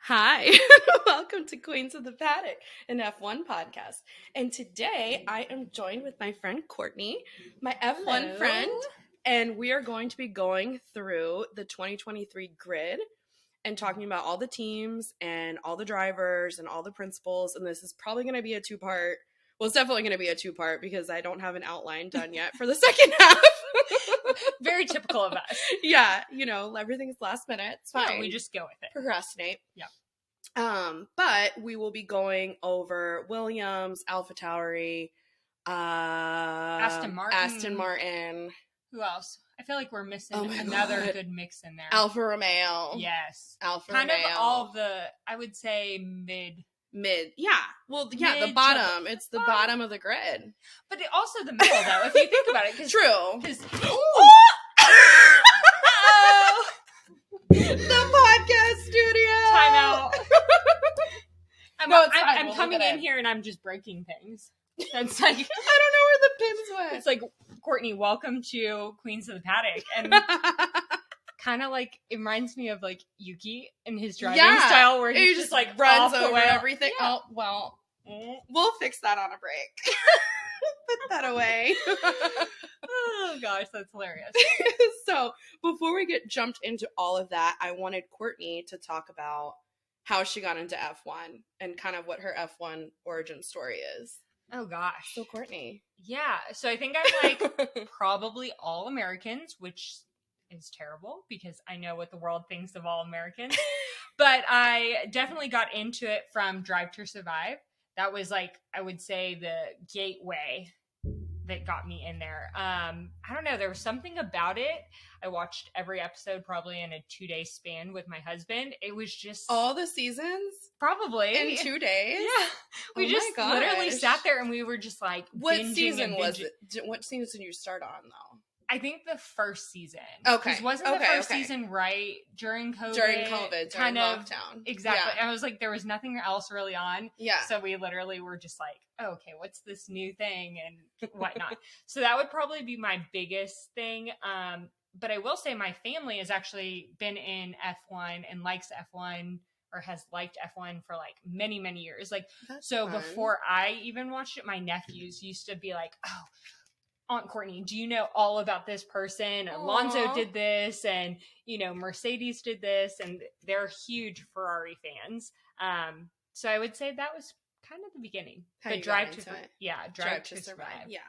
Hi, welcome to Queens of the Paddock, an F1 podcast. And today I am joined with my friend Courtney, my F1 Hello. friend, and we are going to be going through the 2023 grid and talking about all the teams and all the drivers and all the principals. And this is probably going to be a two-part. Well, it's definitely going to be a two-part because I don't have an outline done yet for the second half. Very typical of us. Yeah, everything's last minute. It's fine. Yeah, we just go with it. Procrastinate. Yeah. But we will be going over Williams, AlphaTauri, Aston Martin. Who else? I feel like we're missing another good mix in there. Alfa Romeo. Yes. Alfa kind Romeo. Of all of the, I would say mid. Yeah. Well, yeah, the bottom. It's the bottom of the grid. But also the middle, though, if you think about it. True. The podcast studio. Time out. I'm we'll coming in here and I'm just breaking things. It's like I don't know where the pins went. It's like, Courtney, welcome to Queens of the Paddock. And kind of like, it reminds me of like Yuki and his driving style where he just like runs off over the wheel. everything. Yeah. Oh, well, we'll fix that on a break. Put that away. Oh gosh, that's hilarious. So before we get jumped into all of that, I wanted Courtney to talk about how she got into F1 and kind of what her F1 origin story is. Oh gosh. So Courtney. Yeah. So I think I'm like probably all Americans, which is terrible because I know what the world thinks of all Americans. But I definitely got into it from Drive to Survive. That was like, I would say, the gateway that got me in there. I don't know. There was something about it. I watched every episode probably in a 2-day span with my husband. It was just... all the seasons? Probably. In 2 days? Yeah. We just literally sat there and we were just like, what season was it? What season did you start on, though? I think the first season. Okay. Because wasn't the first season right during COVID? During lockdown. Exactly. Yeah. I was like, there was nothing else really on. Yeah. So we literally were just like, oh, okay, what's this new thing and whatnot. So that would probably be my biggest thing. But I will say my family has actually been in F1 and likes F1 or has liked F1 for like many, many years. Like, that's so fun. Before I even watched it, my nephews used to be like, oh, Aunt Courtney, do you know all about this person? Aww. Alonso did this and, Mercedes did this, and they're huge Ferrari fans. So I would say that was kind of the beginning. The drive to survive. Yeah.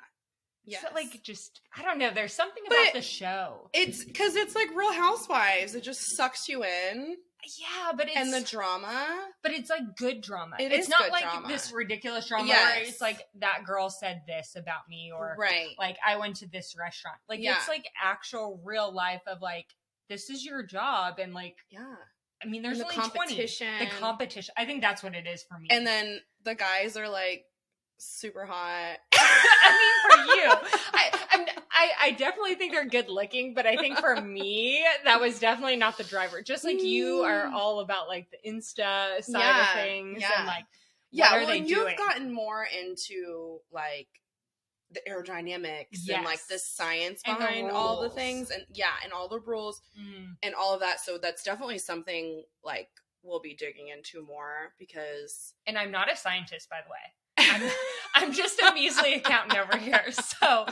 Yeah. So like, just, I don't know. There's something about the show. It's because it's like Real Housewives. It just sucks you in. Yeah, but it's... and the drama. But it's like good drama. It's not good like drama. This ridiculous drama where it's like, that girl said this about me, or like, I went to this restaurant. Like, it's like actual real life of like, this is your job, and like... yeah. I mean, there's only competition. 20. The competition. I think that's what it is for me. And then the guys are like super hot. I mean, for you, I definitely think they're good looking, but I think for me, that was definitely not the driver. Just like you are all about like the Insta side of things and like, what are they doing? You've gotten more into like the aerodynamics and like the science behind all the things and all the rules and all of that. So that's definitely something like we'll be digging into more because... And I'm not a scientist, by the way. I'm just a measly accountant over here. So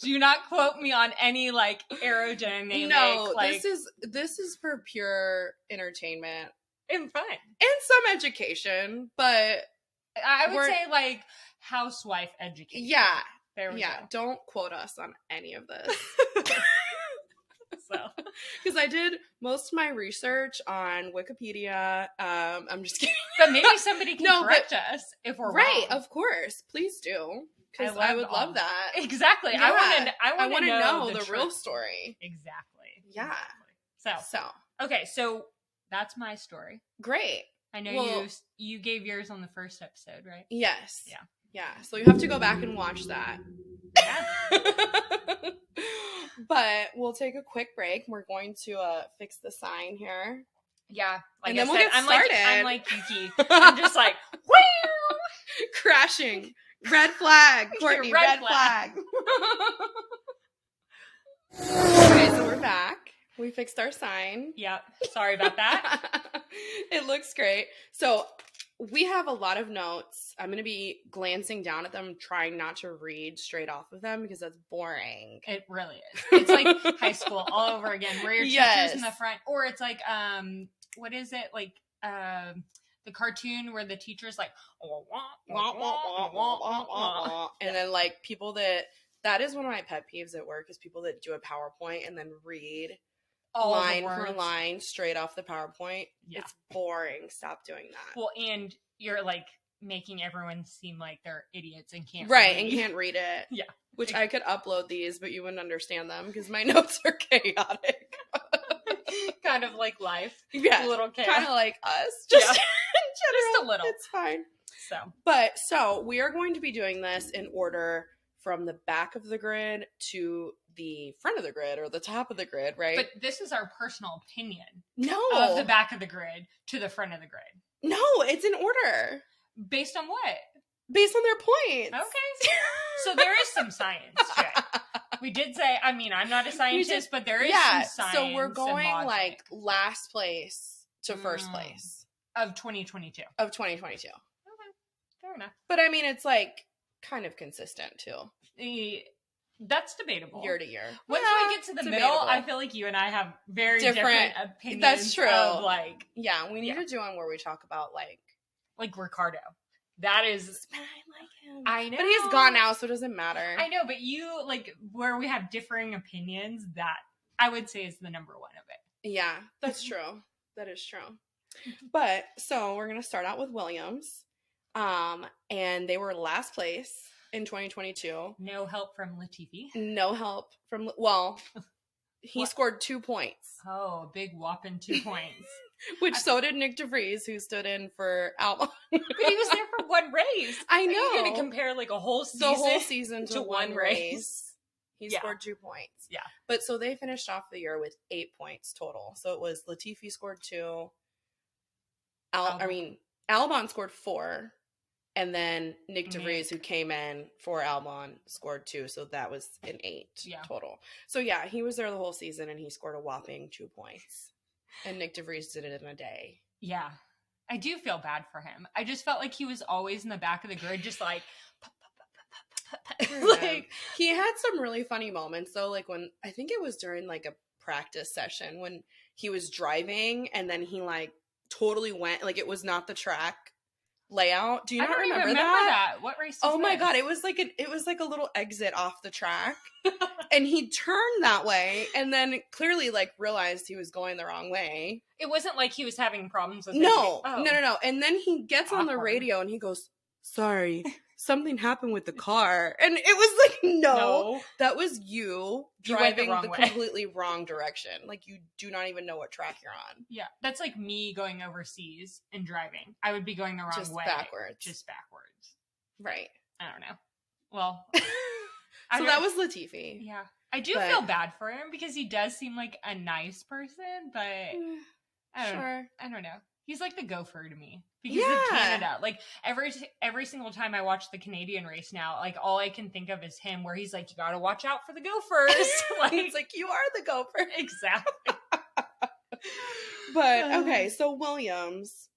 do not quote me on any like aerodynamic. No, like, this is for pure entertainment and fun and some education, but I would say like housewife education. Yeah. There we go. Don't quote us on any of this. So, because I did most of my research on Wikipedia. I'm just kidding. But maybe somebody can correct us if we're right. wrong. Of course, please do. Because I would love that. Exactly. Yeah. I want to know the real story. Exactly. Yeah. So okay. So that's my story. Great. I know you gave yours on the first episode, right? Yes. Yeah. Yeah. So you have to go back and watch that. Yeah. But we'll take a quick break. We're going to fix the sign here. Yeah. Like and then we'll get started. I'm like Yuki. I'm just like, whoo! Crashing. Red flag, Courtney. Red flag. Okay, so we're back. We fixed our sign. Yep. Sorry about that. It looks great. So we have a lot of notes. I'm going to be glancing down at them, trying not to read straight off of them because that's boring. It really is. It's like high school all over again, where your teacher's in the front, or it's like, what is it? Like, the cartoon where the teacher's like, and then like people that is one of my pet peeves at work is people that do a PowerPoint and then read all line for line straight off the PowerPoint. Yeah. It's boring. Stop doing that. Well, and you're like making everyone seem like they're idiots and can't read. and can't read it. Yeah. Which I could upload these, but you wouldn't understand them because my notes are chaotic. Kind of like life. Yeah. A little chaos. Kind of like us. Just a little. It's fine. So we are going to be doing this in order from the back of the grid to the front of the grid or the top of the grid, right? But this is our personal opinion. No. Of the back of the grid to the front of the grid. No, it's in order. Based on what? Based on their points. Okay. So there is some science to it. We did say, I mean, I'm not a scientist, but there is some science. So we're going like last place to first place. Of 2022. Of 2022. Okay. Fair enough. But I mean, it's like kind of consistent too. That's debatable. Year to year. Once we get to the middle, I feel like you and I have very different opinions. That's true. Of like, yeah, we need to do one where we talk about like Ricardo. That is. But I like him. I know. But he's gone now, so it doesn't matter. I know, but you like where we have differing opinions. That I would say is the number one of it. Yeah, that's true. That is true. But so we're gonna start out with Williams, and they were last place in 2022. No help from Latifi. No help from he scored 2 points. Oh, a big whopping 2 points. Which so did Nick DeVries, who stood in for Albon. But he was there for one race. I know. Are you going to compare like a whole season? The whole season to one race. He scored 2 points. Yeah. But so they finished off the year with 8 points total. So it was Latifi scored 2. Albon scored 4. And then Nick DeVries, who came in for Albon, scored 2. So that was an 8 total. So yeah, he was there the whole season and he scored a whopping 2 points. And Nick DeVries did it in a day. Yeah. I do feel bad for him. I just felt like he was always in the back of the grid, just like... like he had some really funny moments though, like when I think it was during like a practice session when he was driving and then he like totally went like it was not the track layout. Do you not remember that? What race was Oh my this? god, it was like a little exit off the track. And he turned that way and then clearly like realized he was going the wrong way. It wasn't like he was having problems with No. And then he gets on the radio and he goes, "Sorry, something happened with the car." And it was like, no. That was you driving the completely wrong direction. Like you do not even know what track you're on. Yeah. That's like me going overseas and driving. I would be going the wrong way. Just backwards. Right. I don't know. Well... So that was Latifi. Yeah. I do feel bad for him because he does seem like a nice person, but I don't know. He's like the gopher to me because of Canada. Like every single time I watch the Canadian race now, like all I can think of is him where he's like, you got to watch out for the gophers. Like, it's like, you are the gopher. Exactly. But okay, so Williams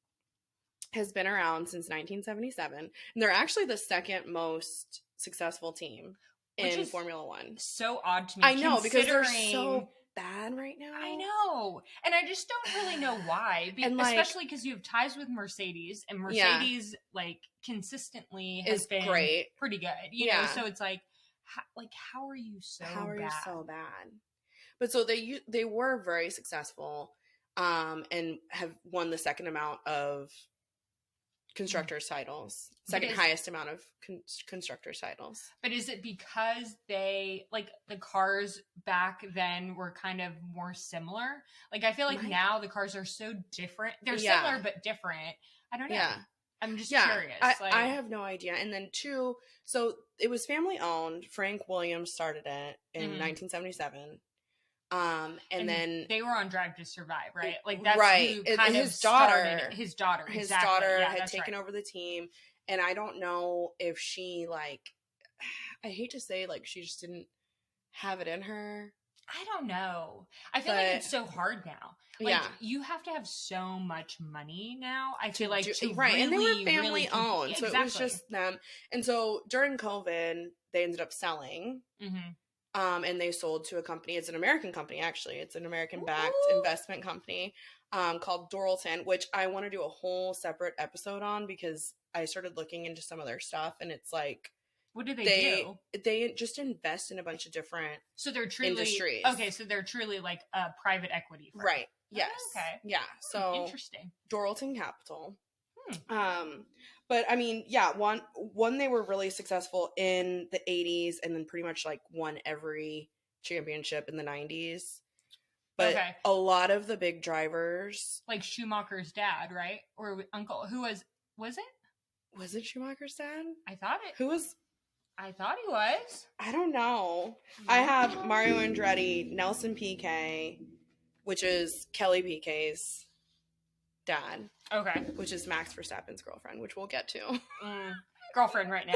has been around since 1977 and they're actually the second most successful team in Formula One. So odd to me. I know, because they're so bad right now. I know. And I just don't really know why. Especially because you have ties with Mercedes, and Mercedes, like, consistently has been pretty good. You know, so it's like, how are you so bad? But so they were very successful and have won the second amount of constructors titles, second highest amount of constructors titles. But is it because they like the cars back then were kind of more similar? Like I feel like now the cars are so different. They're similar but different. I don't know. Yeah. I'm just curious. I have no idea. And then two, so it was family owned. Frank Williams started it in 1977. And then they were on Drive to Survive, right? Like that's who kind his of daughter. His daughter had taken over the team, and I don't know if she I hate to say she just didn't have it in her. I don't know. I feel like it's so hard now. Like, you have to have so much money now. I feel like to right, really, and they were family really owned, so it was just them. And so during COVID, they ended up selling. And they sold to a company. It's an American company, actually. It's an American-backed investment company called Doralton, which I want to do a whole separate episode on because I started looking into some of their stuff, and it's like, what do they do? They just invest in a bunch of different industries. Okay, so they're truly like a private equity firm. Right. Yes. Oh, okay. Yeah. So interesting. Doralton Capital. But I mean, yeah, one they were really successful in the 80s and then pretty much like won every championship in the 90s. But a lot of the big drivers, like Schumacher's dad, right? Or uncle, who was it? Was it Schumacher's dad? I thought it. Who was? I thought he was. I don't know. I have Mario Andretti, Nelson Piquet, which is Kelly Piquet's dad. Okay. Which is Max Verstappen's girlfriend, which we'll get to. Girlfriend right now.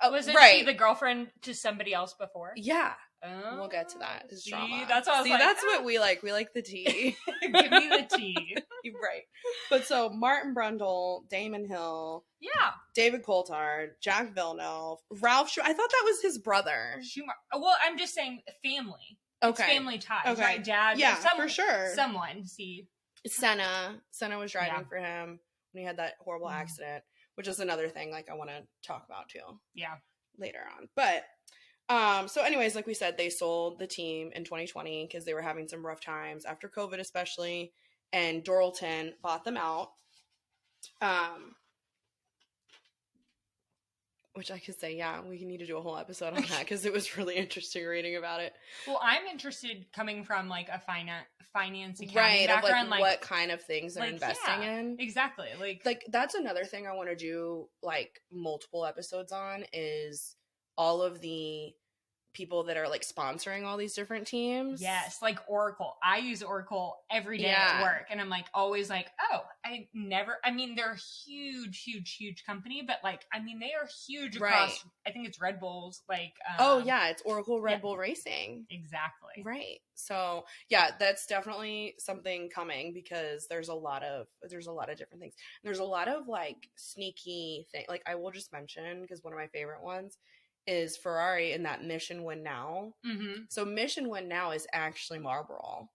Wasn't she the girlfriend to somebody else before? Yeah. Oh, we'll get to that. It's drama. That's what I was like, that's what we like. We like the tea. Give me the tea. Right. But so Martin Brundle, Damon Hill, David Coulthard, Jack Villeneuve, Ralph I thought that was his brother. Schumacher. Well, I'm just saying family. Okay. It's family ties, right? Dad. Yeah, for sure. Someone. See. Senna was driving for him when he had that horrible accident, which is another thing like I want to talk about too. Yeah. Later on. But so anyways, like we said, they sold the team in 2020 because they were having some rough times after COVID, especially, and Doralton bought them out. Which I could say, we need to do a whole episode on that because it was really interesting reading about it. Well, I'm interested coming from like a finance accounting background, of like what kind of things they're investing in. Exactly. Like that's another thing I want to do like multiple episodes on is all of the people that are like sponsoring all these different teams. Yes, like Oracle. I use Oracle every day at work, and I'm like always like, I mean, they're a huge company, but like, I mean, they are huge across. I think it's Red Bull's like. It's Oracle Red Bull Racing. Exactly. Right. So yeah, that's definitely something coming because there's a lot of different things. There's a lot of like sneaky thing. Like I will just mention because one of my favorite ones is Ferrari in that Mission Win Now. Mm-hmm. So Mission Win Now is actually Marlboro.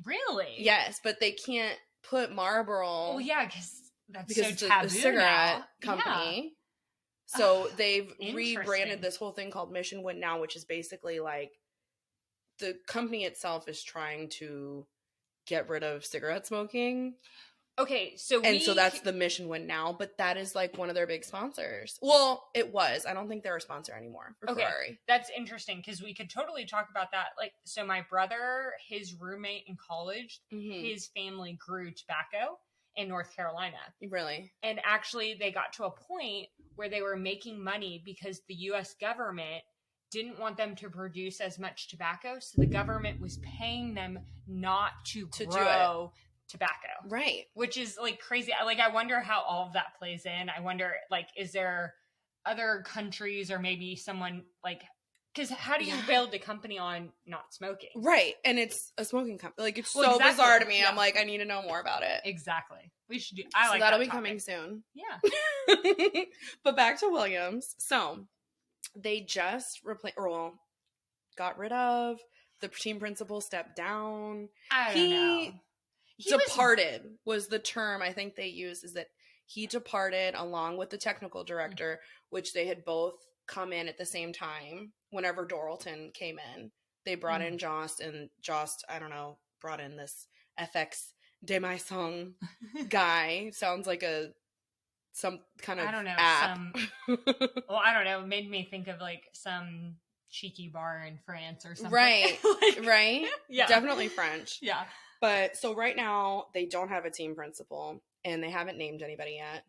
Really? Yes, but they can't put Marlboro. Oh yeah, because so taboo. It's a cigarette company. Yeah. So they've rebranded this whole thing called Mission Win Now, which is basically like the company itself is trying to get rid of cigarette smoking. Okay, so that's the Mission Win Now, but that is like one of their big sponsors. Well, it was. I don't think they're a sponsor anymore for Ferrari. That's interesting because we could totally talk about that. Like, so my brother, his roommate in college, his family grew tobacco in North Carolina. Really? And actually, they got to a point where they were making money because the U.S. government didn't want them to produce as much tobacco, so the government was paying them not to grow tobacco, right? Which is like crazy. Like I wonder how all of that plays in. I wonder, like, is there other countries or maybe someone like, because how do you build a company on not smoking, right? And it's a smoking company. Like it's so bizarre to me. Yeah. I'm like, I need to know more about it. Exactly. We should do. So that'll be coming soon. Yeah. But back to Williams. So they just got rid of the team principal. Stepped down. I don't know. Departed was the term I think they used, is that he departed along with the technical director, which they had both come in at the same time. Whenever Doralton came in, they brought in Jost, and Jost, I don't know, brought in this FX de Maison guy. Sounds like some kind of app. I don't know. It made me think of like some cheeky bar in France or something. Right. Right? Yeah. Definitely French. Yeah. But so right now they don't have a team principal and they haven't named anybody yet.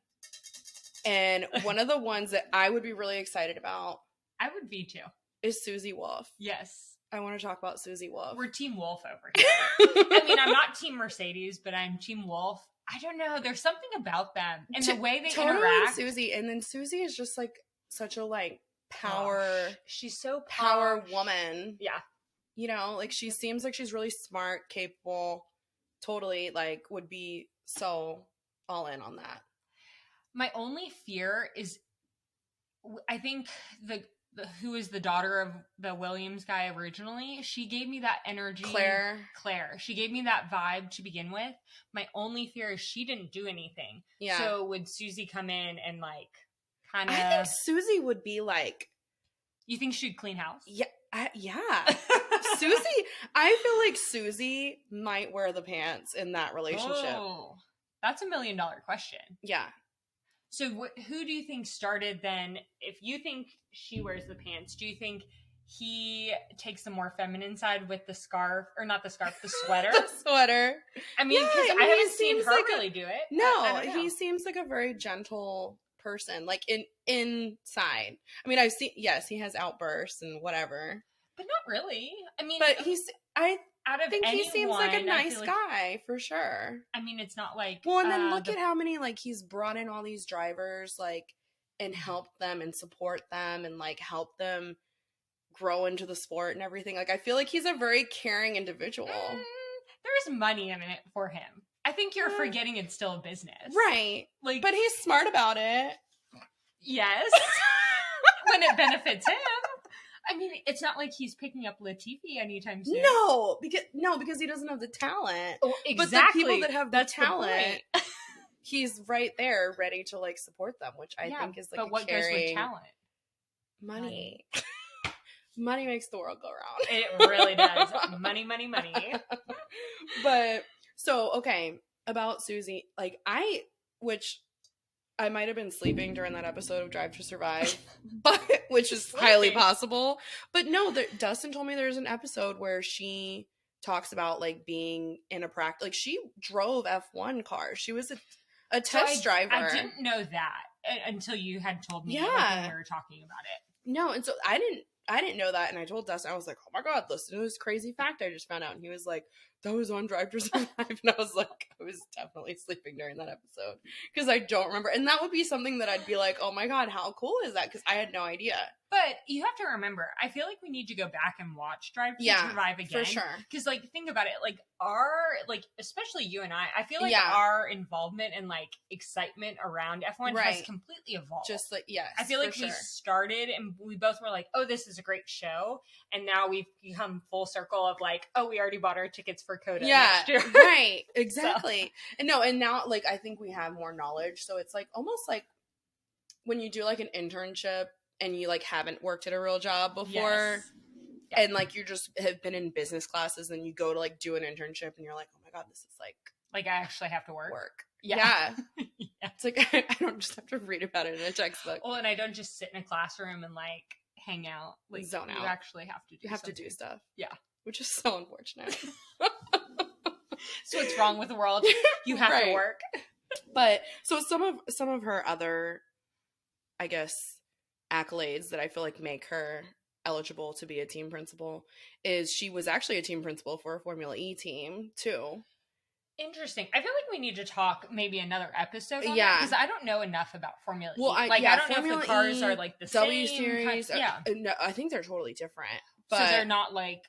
And one of the ones that I would be really excited about, I would be too, is Susie Wolf. Yes. I want to talk about Susie Wolf. We're Team Wolf over here. I mean, I'm not Team Mercedes, but I'm Team Wolf. I don't know. There's something about them and the way they interact. Susie, and then Susie is just like such a like power. She's so power woman. Yeah. You know, like she seems like she's really smart, capable, totally like would be so all in on that. My only fear is, I think the who is the daughter of the Williams guy originally, she gave me that energy. Claire. She gave me that vibe to begin with. My only fear is she didn't do anything. Yeah. So would Susie come in and like kind of... I think Susie would be like... You think she'd clean house? Yeah. Yeah. Susie, I feel like Susie might wear the pants in that relationship. Oh, that's $1 million question. Yeah. So who do you think started then? If you think she wears the pants, do you think he takes the more feminine side with the scarf, or not the scarf, the sweater? The sweater. I mean, because I haven't seen her like really do it. No, he seems like a very gentle person, like inside. I mean, I've seen, yes, he has outbursts and whatever, but not really. I mean, but I think he seems anyone, like a nice guy for sure. I mean, it's not like, well, and then look at how many, like, he's brought in all these drivers, like, and helped them and support them and like help them grow into the sport and everything. Like, I feel like he's a very caring individual. There's money in it for him. I think you're forgetting it's still a business. Right. Like, but he's smart about it. Yes. When it benefits him. I mean, it's not like he's picking up Latifi anytime soon. No, because he doesn't have the talent. Oh, exactly. But the people that have the talent, he's right there ready to like support them, which I think is like but what goes with talent? Money. Money makes the world go round. It really does. Money, money, money. But so, okay, about Susie, like which I might have been sleeping during that episode of Drive to Survive, but which is highly possible. But no, Dustin told me there's an episode where she talks about like being in a practice. Like she drove F1 cars. She was a test driver. I didn't know that until you had told me when we were talking about it. No, and so I didn't know that, and I told Dustin, I was like, oh my god, listen to this crazy fact I just found out. And he was like, that was on Drive to Survive. And I was like, I was definitely sleeping during that episode because I don't remember. And that would be something that I'd be like, oh my god, how cool is that? Because I had no idea. But you have to remember, I feel like we need to go back and watch Drive to Survive again. For sure. Because, like, think about it. Like, especially you and I feel like our involvement and, like, excitement around F1 has completely evolved. Just like, yes. I feel like we started and we both were like, oh, this is a great show. And now we've become full circle of, like, oh, we already bought our tickets for Coda next year. Right. Exactly. So. And now, like, I think we have more knowledge. So it's, like, almost like when you do, like, an internship and you, like, haven't worked at a real job before, and, like, you just have been in business classes, and you go to, like, do an internship, and you're like, oh, my God, this is, like... Like, I actually have to work. Yeah. It's like, I don't just have to read about it in a textbook. Well, and I don't just sit in a classroom and, like, hang out. Like, zone out. You actually have to do You have to do stuff. Yeah. Which is so unfortunate. So what's wrong with the world? You have to work. But, so some of her other, I guess... accolades that I feel like make her eligible to be a team principal is she was actually a team principal for a Formula E team too. Interesting. I feel like we need to talk maybe another episode on that because I don't know enough about Formula E. I don't know if the cars are like the W same series. No, I think they're totally different. But so they're not like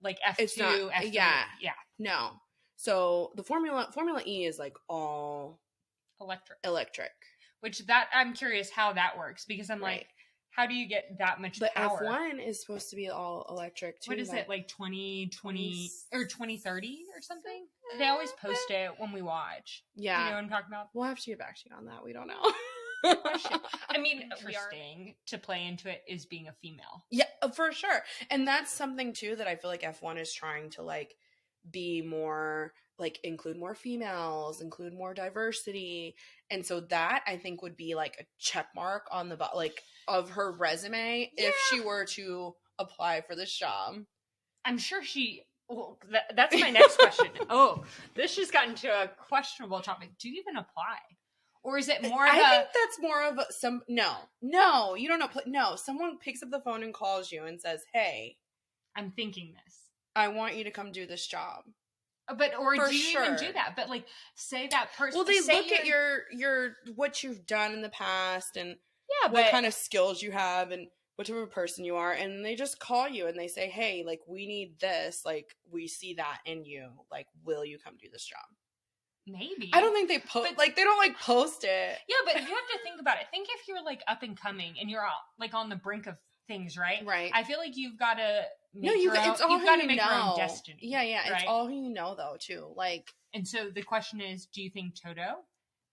F2, it's not, F3. Yeah. No. So the Formula E is like all electric. Which that I'm curious how that works because I'm like, how do you get that much power? But F1 is supposed to be all electric too. What is it, like 2020 or 2030 or something? They always post it when we watch. Yeah. You know what I'm talking about? We'll have to get back to you on that. We don't know. I mean, interesting to play into it is being a female. Yeah, for sure. And that's something too that I feel like F1 is trying to like be more like include more females, include more diversity. And so that I think would be like a check mark on the like of her resume if she were to apply for this job. I'm sure that's my next question. This just got into a questionable topic. Do you even apply? Or is it more of I think that's more of no, you don't know. No, someone picks up the phone and calls you and says, hey, I'm thinking this. I want you to come do this job. But do you even do that? But like, say that person. Well, they look at your what you've done in the past and what kind of skills you have, and what type of person you are, and they just call you and they say, hey, like, we need this, like, we see that in you, like, will you come do this job? Maybe. I don't think they they don't like post it. Yeah, but you have to think about it. Think if you're like up and coming and you're like on the brink of things, right? Right. I feel like you've got to make you've got to make your own destiny. Yeah, right? It's all who you know, though, too. Like, and so the question is, do you think Toto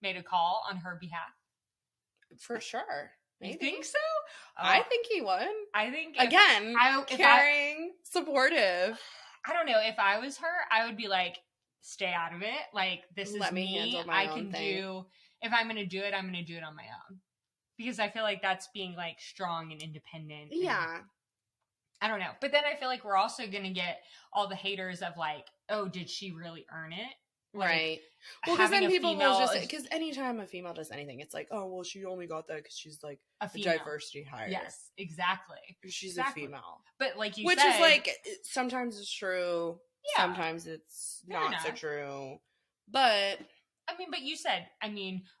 made a call on her behalf? For sure. Maybe. You think so? I think he would. I think caring, supportive. I don't know. If I was her, I would be like, stay out of it. Like, this is me. Handle my own thing. If I'm going to do it, I'm going to do it on my own. Because I feel like that's being like strong and independent. Yeah. I don't know. But then I feel like we're also going to get all the haters of like, oh, did she really earn it? Like, right. Well, because then people will just, because anytime a female does anything, it's like, oh, well, she only got that because she's like a diversity hire. Yes, exactly. She's a female. But like you said. Which is like, sometimes it's true. Yeah. Sometimes it's not so true. But I mean, but you said,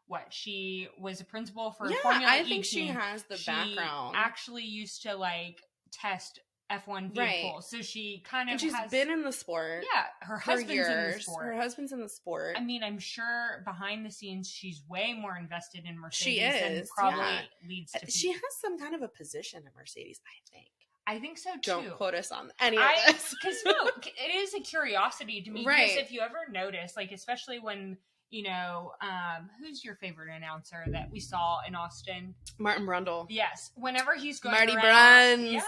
what? She was a principal for Formula I 18. Think she has the background. Actually used to like test F1 vehicles. So she kind of she's been in the sport. Yeah. Her husband's in the sport. Her husband's in the sport. I'm sure behind the scenes she's way more invested in Mercedes. She is. And probably leads to she has some kind of a position at Mercedes, I think. I think so too. Don't quote us on any of this. Because it is a curiosity to me. Right. Because if you ever notice, like, especially when, who's your favorite announcer that we saw in Austin? Martin Brundle. Yes. Whenever he's going Marty around. Bruns. Yeah.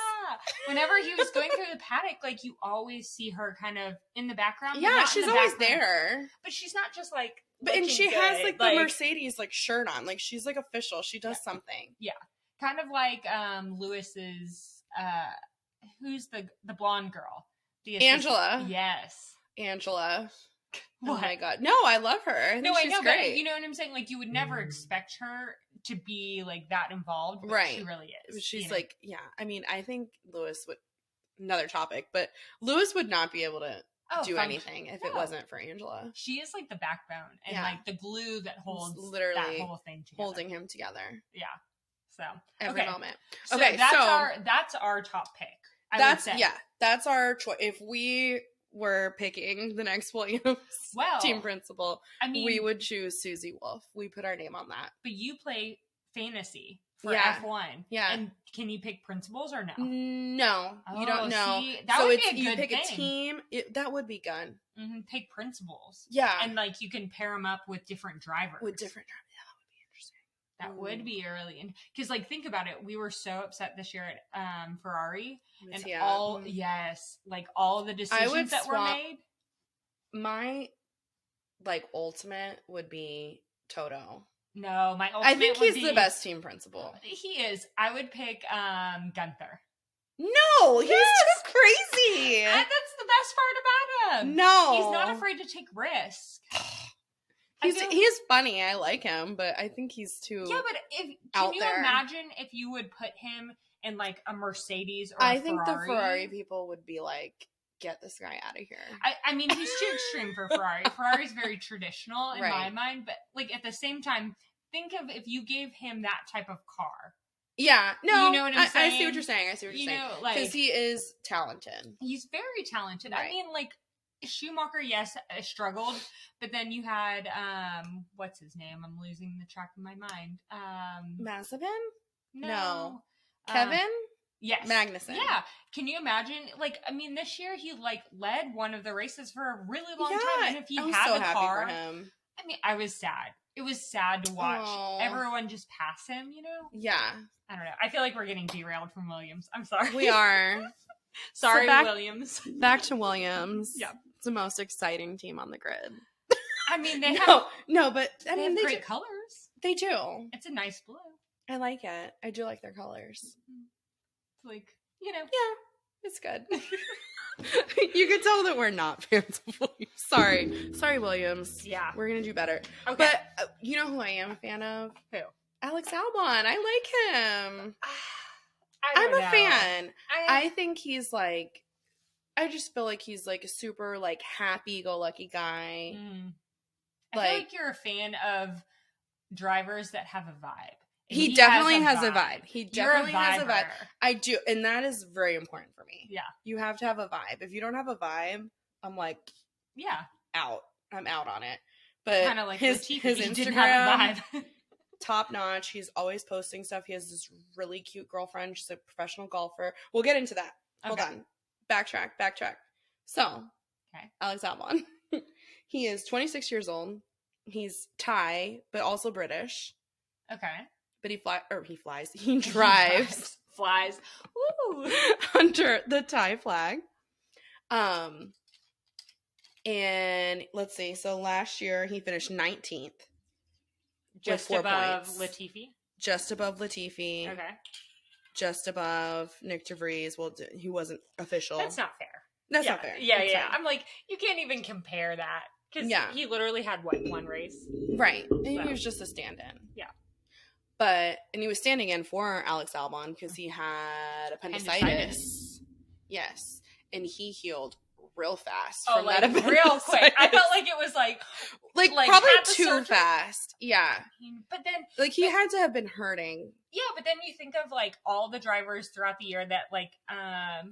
Whenever he was going through the paddock, like, you always see her kind of in the background. Yeah, she's always there. But she's not just like. And she has like the Mercedes like shirt on. Like, she's like official. She does something. Yeah. Kind of like Lewis's. Who's the blonde girl? Angela. Yes. Angela. What? Oh my god. No, I love her. I know, great. But you know what I'm saying? Like, you would never expect her to be like that involved, but right. She really is. She's like, yeah. I think Lewis would, another topic, but Lewis would not be able to do anything if it wasn't for Angela. She is like the backbone and like the glue that holds literally that whole thing together. Holding him together. Yeah. So every moment. So that's our top pick. That's our choice. If we were picking the next Williams team principal, we would choose Susie Wolf. We put our name on that. But you play fantasy for F1. Yeah. And can you pick principals or no? No, you don't know. See, that would be a good pick thing. A team. That would be good. Mm-hmm. Pick principals. Yeah. And like you can pair them up with different drivers. That would be early, because like think about it. We were so upset this year at Ferrari and all of the decisions that were made. My ultimate would be Toto. No, my ultimate. I think he's the best team principal. He is. I would pick Gunther. No, he's too crazy. That's the best part about him. No, he's not afraid to take risks. He's funny. I like him, but I think he's too. Yeah, but can you imagine if you would put him in like a Mercedes or I think the Ferrari people would be like, get this guy out of here. I mean, he's too extreme for Ferrari. Ferrari's very traditional in my mind, but like at the same time, think of if you gave him that type of car. Yeah, no, you know what I'm saying? I see what you're saying. Because he is talented. He's very talented. Right. I mean, like Schumacher, yes, struggled, but then you had what's his name? I'm losing the track of my mind. Mazepin? No. Kevin? Yes. Magnussen. Yeah. Can you imagine? Like, I mean, this year he like led one of the races for a really long time, and if he had the car, for him. I mean, I was sad. It was sad to watch everyone just pass him. You know? Yeah. I don't know. I feel like we're getting derailed from Williams. I'm sorry. We are. Sorry, Williams. Back to Williams. Yeah. It's the most exciting team on the grid. I mean, they have but I mean, they have great colors. They do. It's a nice blue. I like it. I do like their colors. It's like, you know. Yeah, it's good. You can tell that we're not fans of Williams. Sorry, Williams. Yeah. We're going to do better. Okay. But you know who I am a fan of? Who? Alex Albon. I like him. I'm a fan. I think he's like, I just feel like he's like a super like happy-go-lucky guy. I feel like you're a fan of drivers that have a vibe. He definitely has a vibe. He You're definitely has a vibe. viber. I do, and that is very important for me. Yeah. You have to have a vibe. If you don't have a vibe, I'm like, yeah, out. I'm out on it. But kind of like his Latifi, his he Instagram, didn't have a vibe. top notch. He's always posting stuff. He has this really cute girlfriend. She's a professional golfer. We'll get into that. Hold on. Backtrack. So, okay. Alex Albon. He is 26 years old. He's Thai, but also British. Okay. But he flies. He drives. Flies. Woo! Under the Thai flag. And let's see. So last year he finished 19th. Just above Latifi? Just above Latifi. Okay. Just above Nick DeVries. Well, he wasn't official. That's not fair. That's not fair. Yeah, That's yeah. fine. I'm like, you can't even compare that. Because he literally had, one race? Right. And he was just a stand-in. Yeah. And he was standing in for Alex Albon because he had appendicitis. Yes. And he healed real fast from that appendicitis. Real quick. I felt like it was like probably too fast. Yeah. But then he had to have been hurting. Yeah, but then you think of all the drivers throughout the year that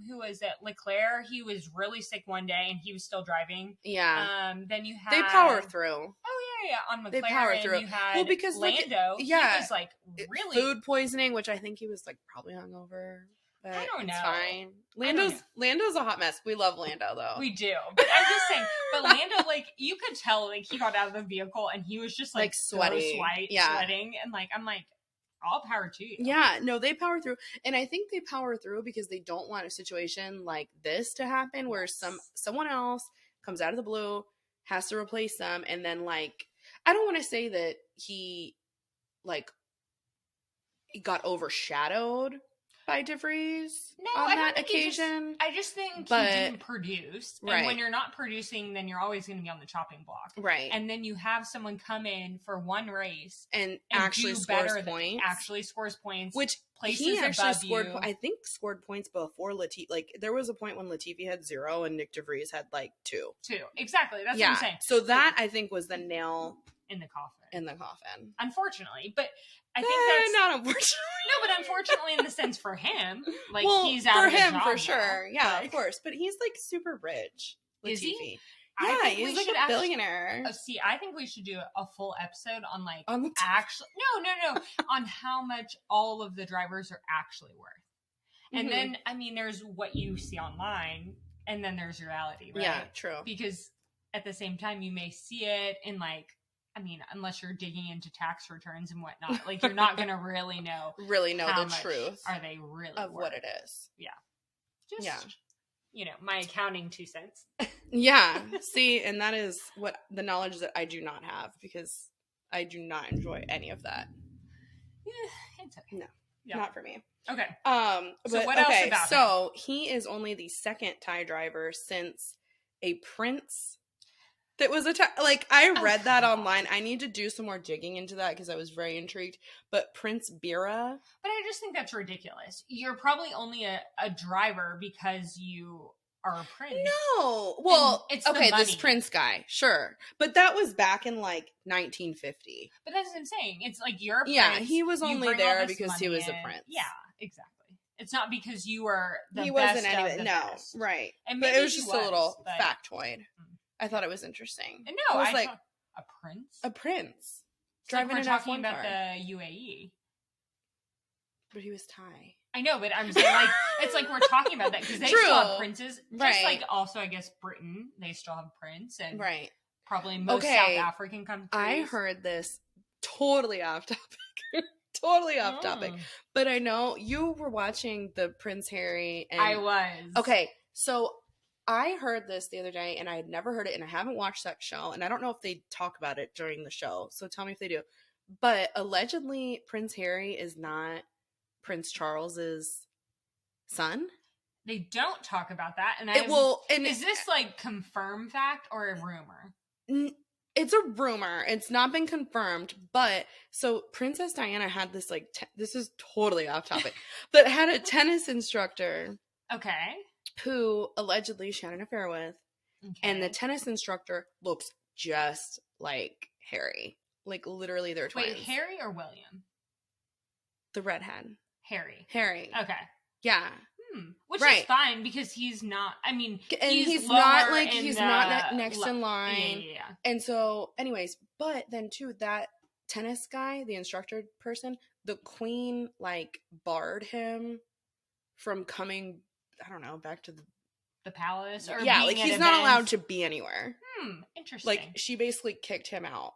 who was it? Leclerc, he was really sick one day and he was still driving. Yeah. Then you had they power through. Oh yeah. On McLaren, they power through. You had because Lando. He was really food poisoning, which I think he was probably hungover. But I don't know. It's fine. Lando's a hot mess. We love Lando though. We do. But I'm just saying, but Lando, you could tell he got out of the vehicle and he was just sweaty. Sweating, and I'm like, all power to you. Yeah, no, they power through. And I think they power through because they don't want a situation like this to happen where someone else comes out of the blue, has to replace them, and then I don't want to say that he got overshadowed by DeVries on that occasion. I just think he didn't produce. And right. when you're not producing, then you're always going to be on the chopping block. Right. And then you have someone come in for one race and actually scores points. Actually scores points. Which he actually scored. I think scored points before Latifi. There was a point when Latifi had 0 and Nick DeVries had 2. 2. Exactly. That's what I'm saying. So that I think was the nail in the coffin. Unfortunately, but I think that's not unfortunately. No, but unfortunately, in the sense for him, he's for out of him job for sure. now. Yeah, of course. But he's super rich. Latifi. Is he? Yeah, he's a billionaire. See, I think we should do a full episode on on the actually no on how much all of the drivers are actually worth. And then there's what you see online, and then there's reality, right? Yeah, true. Because at the same time, you may see it in unless you're digging into tax returns and whatnot, you're not going to really know the truth. Are they really of worth. What it is? Yeah. Just, my accounting 2 cents. Yeah. See, and that is what the knowledge that I do not have because I do not enjoy any of that. Yeah, it's okay. No, not for me. Okay. So what else about him? So he is only the second Thai driver since a prince. That was I read that online. I need to do some more digging into that because I was very intrigued. But Prince Bira. But I just think that's ridiculous. You're probably only a driver because you are a prince. No. Well, it's this prince guy. Sure. But that was back in 1950. But that's what I'm saying. It's you're a prince. Yeah, he was only there because he was a prince. Yeah, exactly. It's not because you were the he best wasn't of the best. Right. And but it was just a little factoid. I thought it was interesting. No, I was a prince? A prince. Driving we're talking about the UAE. But he was Thai. I know, but I'm saying it's we're talking about that because they still have princes. Just also, I guess, Britain, they still have prince. And probably most South African countries. I heard this totally off topic. Totally off topic. But I know you were watching the Prince Harry. And I was. Okay, so I heard this the other day, and I had never heard it, and I haven't watched that show, and I don't know if they talk about it during the show, so tell me if they do. But allegedly, Prince Harry is not Prince Charles's son. They don't talk about that, and is this confirmed fact or a rumor? It's a rumor. It's not been confirmed, but so Princess Diana had this this is totally off topic, but had a tennis instructor. Okay. Who allegedly she had an affair with. Okay. And the tennis instructor looks just like Harry. Literally they're twins. Wait, Harry or William? The redhead. Harry. Okay. Yeah. Which is fine because he's not, I mean, and he's not like, he's not next in line. Yeah. And so, anyways, but then too, that tennis guy, the instructor person, the queen, like, barred him from coming, I don't know, back to the palace? Or yeah, like, he's not allowed to be anywhere. Interesting. Like, she basically kicked him out.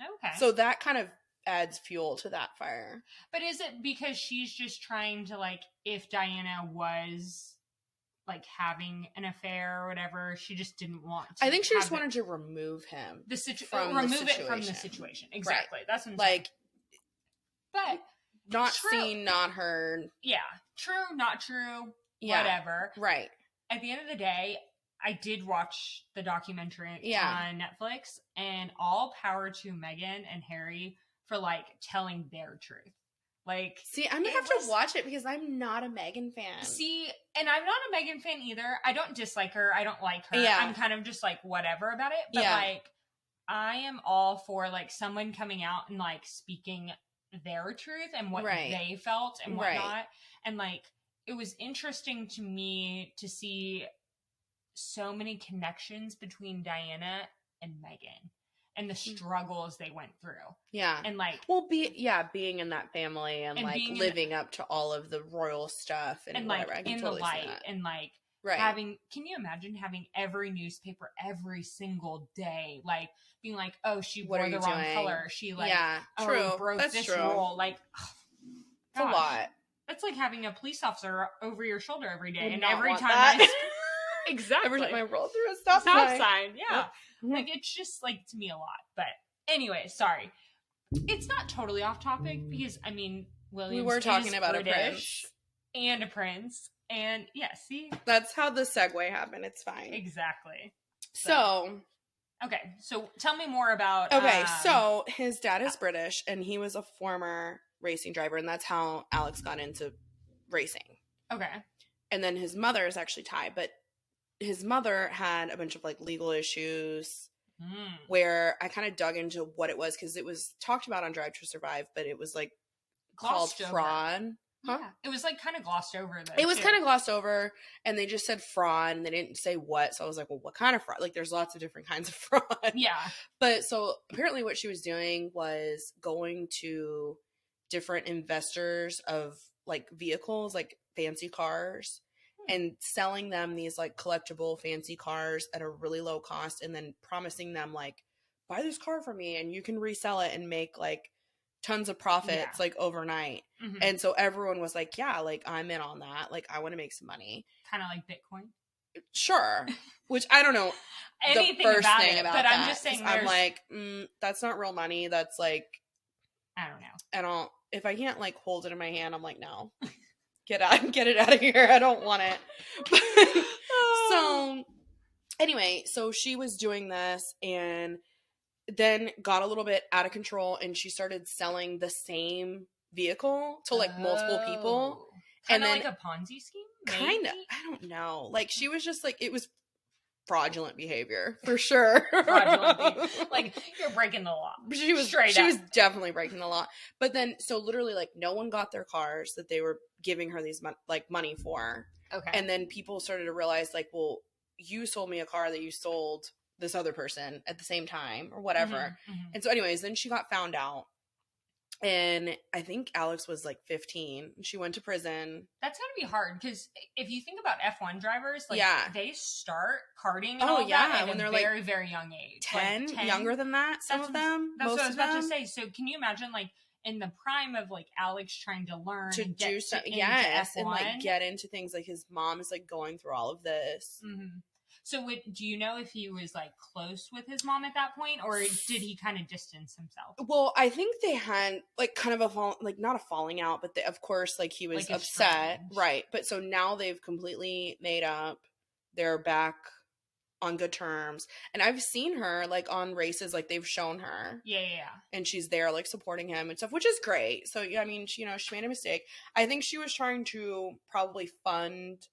Okay. So that kind of adds fuel to that fire. But is it because she's just trying to, like, if Diana was, like, having an affair or whatever, she just didn't want to? I think she just wanted to remove him. Remove it from the situation. Exactly. Right. That's what I'm saying. But not seen, not heard. Yeah. True, not true. Yeah. Whatever. Right. At the end of the day, I did watch the documentary on Netflix, and all power to Meghan and Harry for, like, telling their truth. Like, see, I'm gonna have to watch it because I'm not a Meghan fan. See, and I'm not a Meghan fan either. I don't dislike her. I don't like her. I'm kind of just like whatever about it. But like, I am all for, like, someone coming out and, like, speaking their truth and what they felt and whatnot. And, like, it was interesting to me to see so many connections between Diana and Meghan. And the struggles they went through. Yeah. And, like... well, being in that family and like, living up to all of the royal stuff and whatever. Like, I can in totally the light. see that. And, like, having... Can you imagine having every newspaper every single day, like, being like, oh, she wore the wrong color. She, like, broke this rule. Like, it's a lot. That's like having a police officer over your shoulder every day. And every time exactly. Every time I roll through a stop sign. Yeah. Like, it's just, like, to me a lot. But anyway, sorry. It's not totally off topic because, I mean, William. We were talking about British a prince. And a prince. And, yeah, see? That's how the segue happened. It's fine. Exactly. So. Okay, so tell me more about... Okay, so his dad is British, and he was a former racing driver, and that's how Alex got into racing. Okay. And then his mother is actually Thai, but his mother had a bunch of, like, legal issues where I kind of dug into what it was because it was talked about on Drive to Survive, but it was, like, called fraud. Huh? Yeah. It was, like, kind of glossed over, though. It was kind of glossed over, and they just said fraud, and they didn't say what, so I was like, well, what kind of fraud? Like, there's lots of different kinds of fraud. Yeah. But, so, apparently what she was doing was going to different investors of, like, vehicles, like, fancy cars, and selling them these, like, collectible fancy cars at a really low cost and then promising them, like, buy this car from me and you can resell it and make, like, tons of profits, like, overnight. And so everyone was like, yeah, like, I'm in on that. Like, I want to make some money. Kind of like Bitcoin? Sure. Which, I don't know anything the first about thing it, about but that. I'm just saying I'm like, that's not real money. That's, like... I don't know. If I can't, like, hold it in my hand, I'm like, no. Get it out of here. I don't want it. So, anyway, so she was doing this and then got a little bit out of control and she started selling the same vehicle to, like, multiple people. Kind of like a Ponzi scheme? Kind of. I don't know. Like, she was just, like, it was fraudulent behavior, for sure. Like, you're breaking the law. She was definitely breaking the law. But then, so literally, like, no one got their cars that they were giving her these money for. Okay. And then people started to realize, like, well, you sold me a car that you sold this other person at the same time or whatever. And so anyways, then she got found out. And I think Alex was, like, 15. She went to prison. That's gotta be hard because if you think about F1 drivers, like, they start karting when at they're a very, very young age. 10, like 10? Younger than that, some of them. That's what I was about to say. So can you imagine, like, in the prime of, like, Alex trying to learn to do something, yes, and, like, get into things, like, his mom is, like, going through all of this. So do you know if he was, like, close with his mom at that point, or did he kind of distance himself? Well, I think they had, like, kind of not a falling out, but of course, like, he was, like, upset. Right. But so now they've completely made up. They're back on good terms. And I've seen her, like, on races, like, they've shown her. Yeah. And she's there, like, supporting him and stuff, which is great. So, I mean, she made a mistake. I think she was trying to probably fund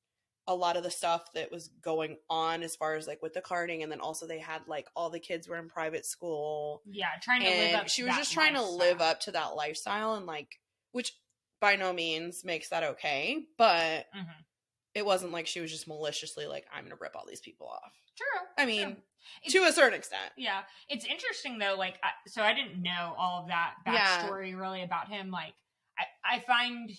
a lot of the stuff that was going on as far as, like, with the karting, and then also they had, like, all the kids were in private school. Yeah, trying to live up to that she was just trying to live up to that lifestyle, and, like, which by no means makes that okay, but it wasn't like she was just maliciously like, I'm gonna rip all these people off. True. I mean, to a certain extent. Yeah. It's interesting though, like, so I didn't know all of that backstory really about him. Like, I find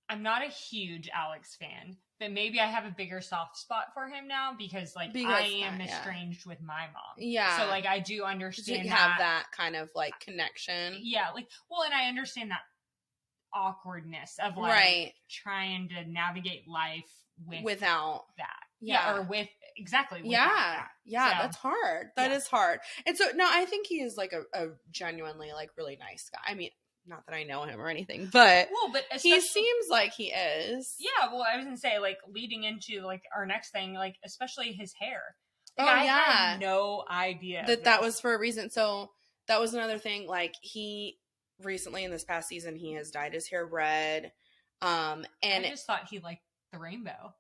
I'm not a huge Alex fan, but maybe I have a bigger soft spot for him now because I am estranged with my mom. Yeah. So like I do understand you have that kind of like connection. Yeah, like and I understand that awkwardness of like trying to navigate life without that. Yeah, or with exactly without that. Yeah, so, that's hard. That is hard. And so no, I think he is like a genuinely like really nice guy. I mean, not that I know him or anything, but he seems like he is. Yeah, well, I was gonna say, like, leading into, like, our next thing, like, especially his hair. Like, I had no idea. That was for a reason. So, that was another thing, like, he, recently in this past season, he has dyed his hair red, and I just thought he liked the rainbow.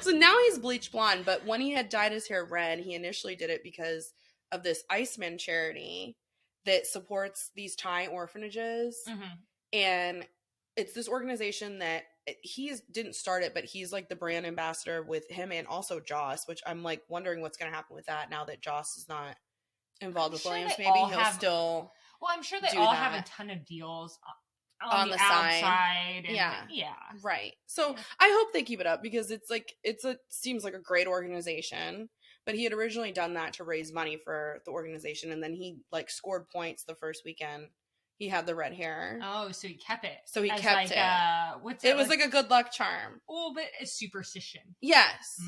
So, now he's bleach blonde, but when he had dyed his hair red, he initially did it because of this Iceman charity that supports these Thai orphanages. And it's this organization that didn't start it, but he's like the brand ambassador with him and also Joss, which I'm like wondering what's going to happen with that now that Joss is not involved with Williams. Maybe he'll still. Well, I'm sure they all have a ton of deals on the outside. And yeah. Right. So I hope they keep it up because it's like, seems like a great organization. But he had originally done that to raise money for the organization, and then he like scored points the first weekend. He had the red hair. Oh, so he kept it. So he kept it. It was like a good luck charm. Oh, but a superstition. Yes.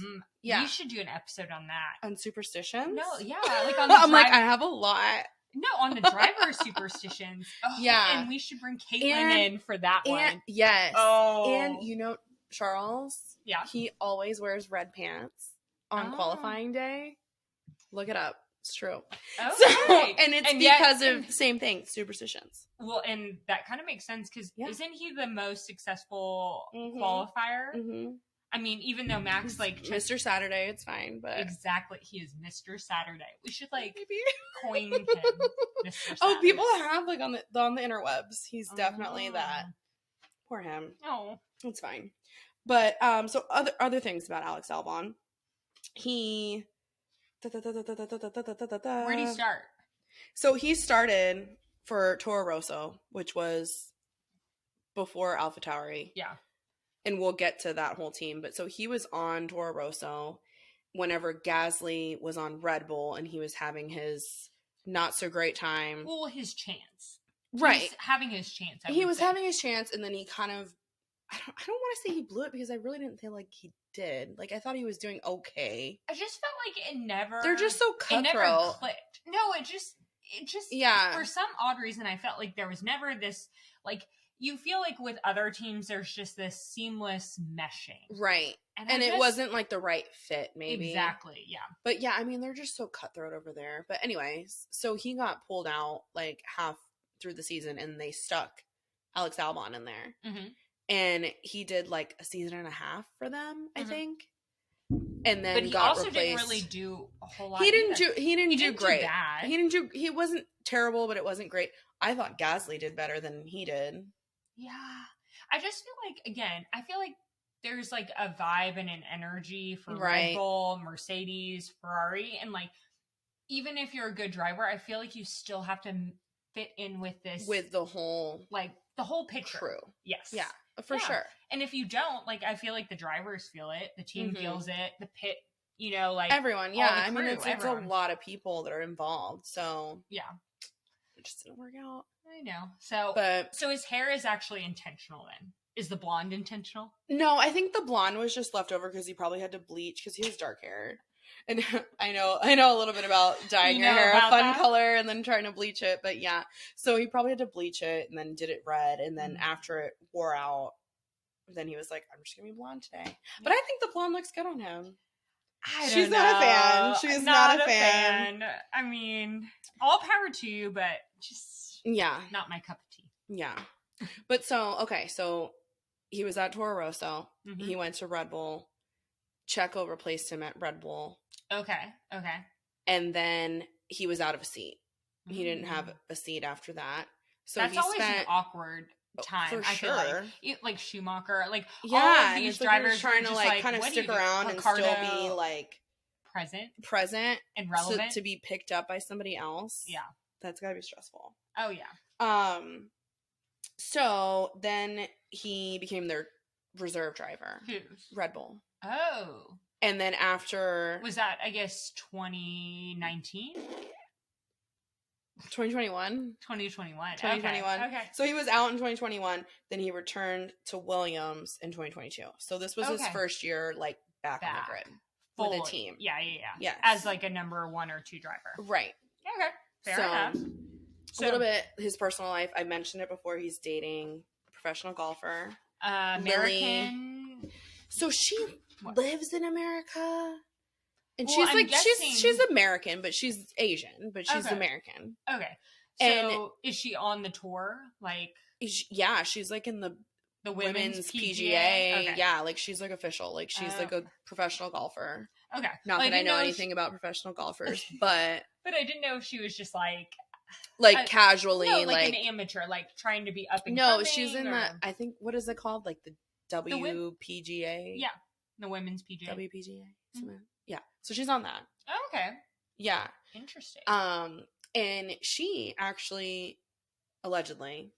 Yeah. We should do an episode on that. On superstitions? No, yeah. Like on the I'm like, I have a lot. No, on the driver superstitions. Oh, yeah. And we should bring Caitlin in for that one. Yes. Oh. And you know, Charles? Yeah. He always wears red pants on qualifying day. Look it up. It's true. Okay. So, and it's because of the same thing, superstitions. Well, and that kind of makes sense because isn't he the most successful qualifier? I mean, even though Max like Mr. Saturday, it's fine, but exactly, he is Mr. Saturday. We should like coin him. Mr. Saturday. Oh, people have like on the interwebs. He's definitely that. Poor him. Oh, it's fine. But so other things about Alex Albon. He. Where did he start? So he started for Toro Rosso, which was before AlphaTauri. Yeah. And we'll get to that whole team. But so he was on Toro Rosso whenever Gasly was on Red Bull and he was having his not so great time. Well, his chance. Right. He was having his chance. He was having his chance, and then he kind of, I don't want to say he blew it because I really didn't feel like he did. Like, I thought he was doing okay. I just felt like it never. They're just so cutthroat. It never clicked. No, it just. Yeah. For some odd reason, I felt like there was never this, like, you feel like with other teams, there's just this seamless meshing. Right. And it wasn't like the right fit, maybe. Exactly, yeah. But yeah, I mean, they're just so cutthroat over there. But anyways, so he got pulled out like half through the season and they stuck Alex Albon in there. And he did like a season and a half for them, I think. And then but he got also replaced. Didn't really do a whole lot. He didn't do great. Bad. He wasn't terrible, but it wasn't great. I thought Gasly did better than he did. Yeah. I just feel like, again, there's like a vibe and an energy for Red Bull, Mercedes, Ferrari, and like even if you're a good driver, I feel like you still have to fit in with this, with the whole picture. True. Yes. Yeah, for sure. And if you don't, like, I feel like the drivers feel it, the team feels it, the pit, you know, like everyone. Yeah, I mean, it's a lot of people that are involved. So yeah, it just didn't work out. I know. So his hair is actually intentional then. Is the blonde intentional? No, I think the blonde was just left over because he probably had to bleach because he has dark hair. And I know a little bit about dyeing your hair a fun color and then trying to bleach it. But yeah, so he probably had to bleach it and then did it red. And then after it wore out, then he was like, I'm just going to be blonde today. But I think the blonde looks good on him. She's not a fan. She's not a fan. I mean, all power to you, but just not my cup of tea. Yeah. But so he was at Toro Rosso. He went to Red Bull. Checo replaced him at Red Bull. Okay. And then he was out of a seat. He didn't have a seat after that. So that's always an awkward time. For I feel sure. like Schumacher, like Yeah, all of and these it's like you're drivers trying were to just like kind of what do you stick do? around Ricardo, and still be like present to and relevant. be picked up by somebody else. Yeah. That's gotta be stressful. Oh yeah. So then he became their reserve driver. Who's? Red Bull. Oh. And then after... Was that, I guess, 2019? 2021? 2021. 2021. Okay. So he was out in 2021. Then he returned to Williams in 2022. So this was his first year, like, back on the grid. Fully. With a team. Yeah. Yes. As, like, a number 1 or 2 driver. Right. Okay. Fair enough. A little bit, his personal life. I mentioned it before. He's dating a professional golfer. American. Lily. So she lives in America. And Well, she's I'm like, guessing... she's American, but she's Asian, but she's American. Okay. So and is she on the tour? Like, yeah, she's like in the women's PGA. Okay. Yeah, like she's like official. Like she's like a professional golfer. Okay. Not that I know anything about professional golfers, but I didn't know if she was just like casually, like an amateur, like trying to be up and no, coming. she's in the, I think, what is it called? Like the WPGA? Yeah. The women's PGA. WPGA. Mm-hmm. Yeah. So she's on that. Oh, okay. Yeah. Interesting. And she actually allegedly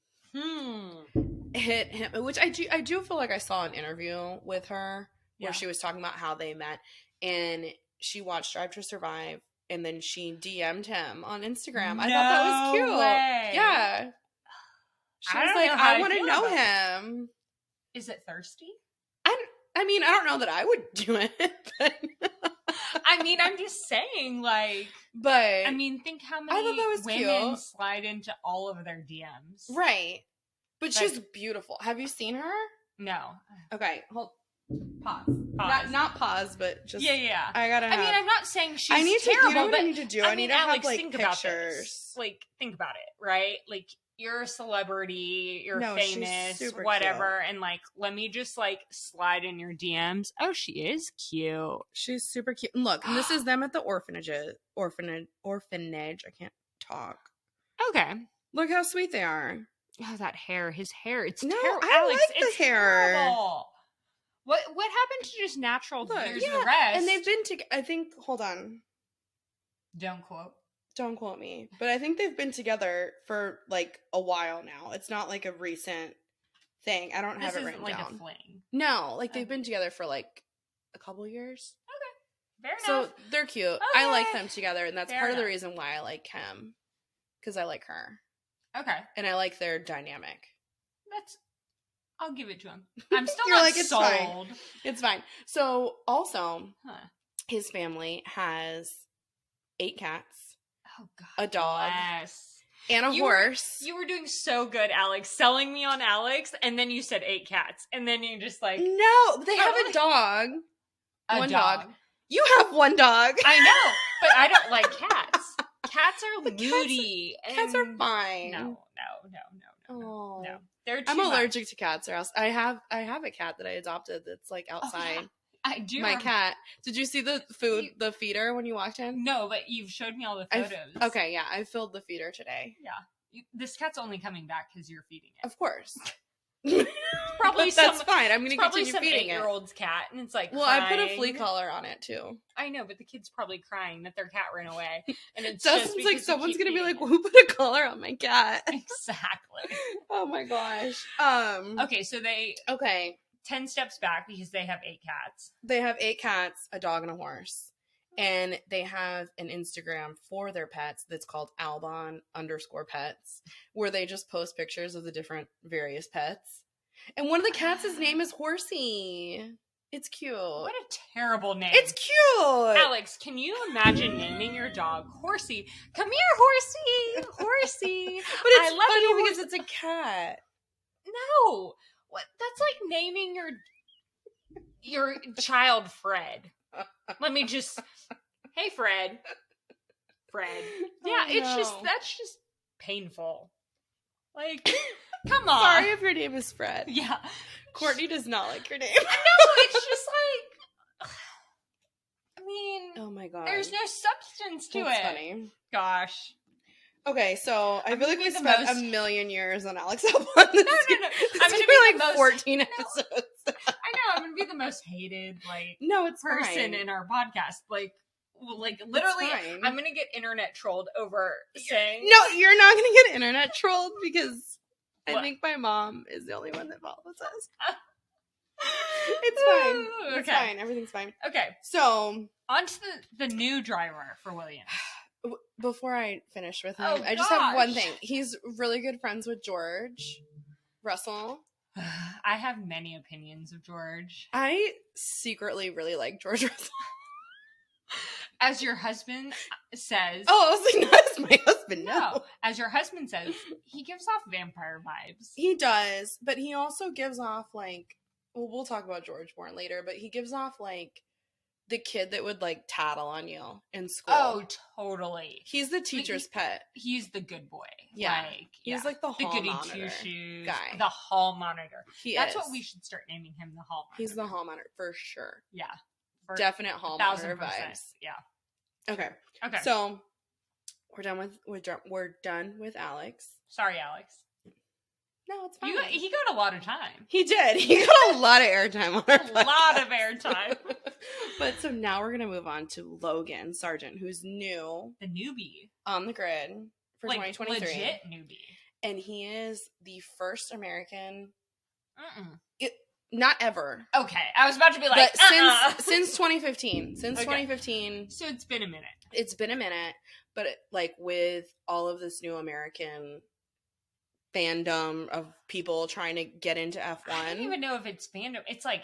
hit him, which I do feel like I saw an interview with her where she was talking about how they met, and she watched Drive to Survive, and then she DM'd him on Instagram. I thought that was cute. Way. Yeah. She was like, I want to know him. Is it thirsty? I mean, I don't know that I would do it, but I mean, I'm just saying, like, but I mean, think how many women slide into all of their DMs, right? But she's beautiful. Have you seen her? No. Okay, hold. Pause. Not pause, but just yeah. I gotta. I mean, I'm not saying she's I need terrible, to. You know what but I need to do? I need to Alex, have like think pictures. About this. Like, think about it, right? Like, you're a celebrity, you're famous, whatever, and like, let me just like slide in your DMs. Oh, she is cute. She's super cute. And look, and this is them at the orphanage. I can't talk. Okay. Look how sweet they are. Oh, that hair. His hair. It's no, terrible. I Alex, like the hair. Terrible. What happened to just natural? Here's the rest. And they've been together. I think. Hold on. Don't quote me. But I think they've been together for like a while now. It's not like a recent thing. I don't have it written like down. A fling. No, like they've been together for like a couple years. Okay. Fair enough. So they're cute. Okay. I like them together, and that's part of the reason why I like him. Because I like her. Okay. And I like their dynamic. I'll give it to him. I'm still not like, sold. Fine. It's fine. So also, his family has 8 cats. Oh, God. A dog. Bless. And a horse. You were doing so good, Alex. Selling me on Alex, and then you said 8 cats. And then you just like... No, they have a dog. One dog. You have one dog. I know, but I don't like cats. Cats are moody. Cats are fine. No. Oh. No. They're too I'm allergic to cats, or else I have a cat that I adopted that's like outside. Oh, yeah. I do. My cat. Did you see the the feeder when you walked in? No, but you've showed me all the photos. Okay, yeah, I filled the feeder today. Yeah. This cat's only coming back because you're feeding it. Of course. Probably that's fine. I'm going to continue feeding it. 8-year-old's cat, and it's like, well, crying. I put a flea collar on it too. I know, but the kid's probably crying that their cat ran away, and it's just like someone's going to be like, "Who put a collar on my cat?" Exactly. Oh my gosh. Okay, so they 10 steps back because they have 8 cats. They have 8 cats, a dog, and a horse. And they have an Instagram for their pets that's called Albon_pets, where they just post pictures of the different various pets. And one of the cats' name is Horsey. It's cute. What a terrible name. It's cute. Alex, can you imagine naming your dog Horsey? Come here, Horsey. Horsey. But it's funny because it's a cat. No. What? That's like naming your child Fred. Let me just... Hey, Fred. Yeah, that's just painful. Like, come on. Sorry if your name is Fred. Yeah. Courtney does not like your name. No, it's just like... I mean... Oh my god. There's no substance to it. That's funny. Gosh. Okay, so I feel like we the spent most- a million years on Alex Albon. No. I'm gonna be like 14 episodes. I know, I'm gonna be the most hated, like, No, it's person fine. in our podcast. Like literally, I'm gonna get internet trolled over saying. No, you're not gonna get internet trolled because I think my mom is the only one that follows us. It's fine. It's fine. Everything's fine. Okay. So on to the new driver for Williams. Before I finish with him, Oh, I just have one thing. He's really good friends with George Russell. I have many opinions of George. I secretly really like George Russell. As your husband says. Oh, I was like, not as my husband. No. As your husband says, he gives off vampire vibes. He does, but he also gives off like, well, we'll talk about George more later, but he gives off like the kid that would like tattle on you in school. Oh, totally. He's the teacher's pet. He's the good boy. Yeah. He's like the hall monitor two-shoes guy. The hall monitor. That's is. what we should start naming him, the hall monitor. He's the hall monitor for sure. Yeah. For definite hall monitor vibes. Yeah. Okay. So we're done with Alex. Sorry, Alex. No, it's fine. He got a lot of time. He did. He got a lot of airtime on our podcast. A lot of airtime. But so now we're gonna move on to Logan Sargent, who's new, the newbie on the grid for 2023. Legit newbie, and he is the first American. Not ever. Okay, I was about to be like, but since 2015. Since 2015. So it's been a minute. It's been a minute, but like with all of this new American fandom of people trying to get into F1. I don't even know if it's fandom. It's like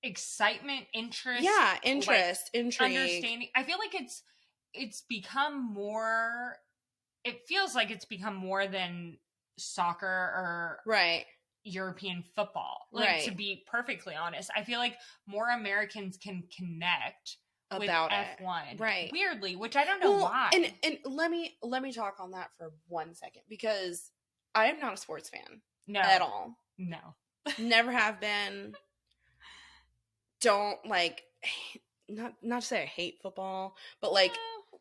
excitement, interest. Yeah, interest, like, intrigue. Understanding. I feel like it's become more. It feels like it's become more than soccer or European football. Like, to be perfectly honest, I feel like more Americans can connect about F1. Right. Weirdly, which I don't know why. And let me talk on that for 1 second, because I am not a sports fan. No. At all. No. Never have been. Don't like, not to say I hate football, but like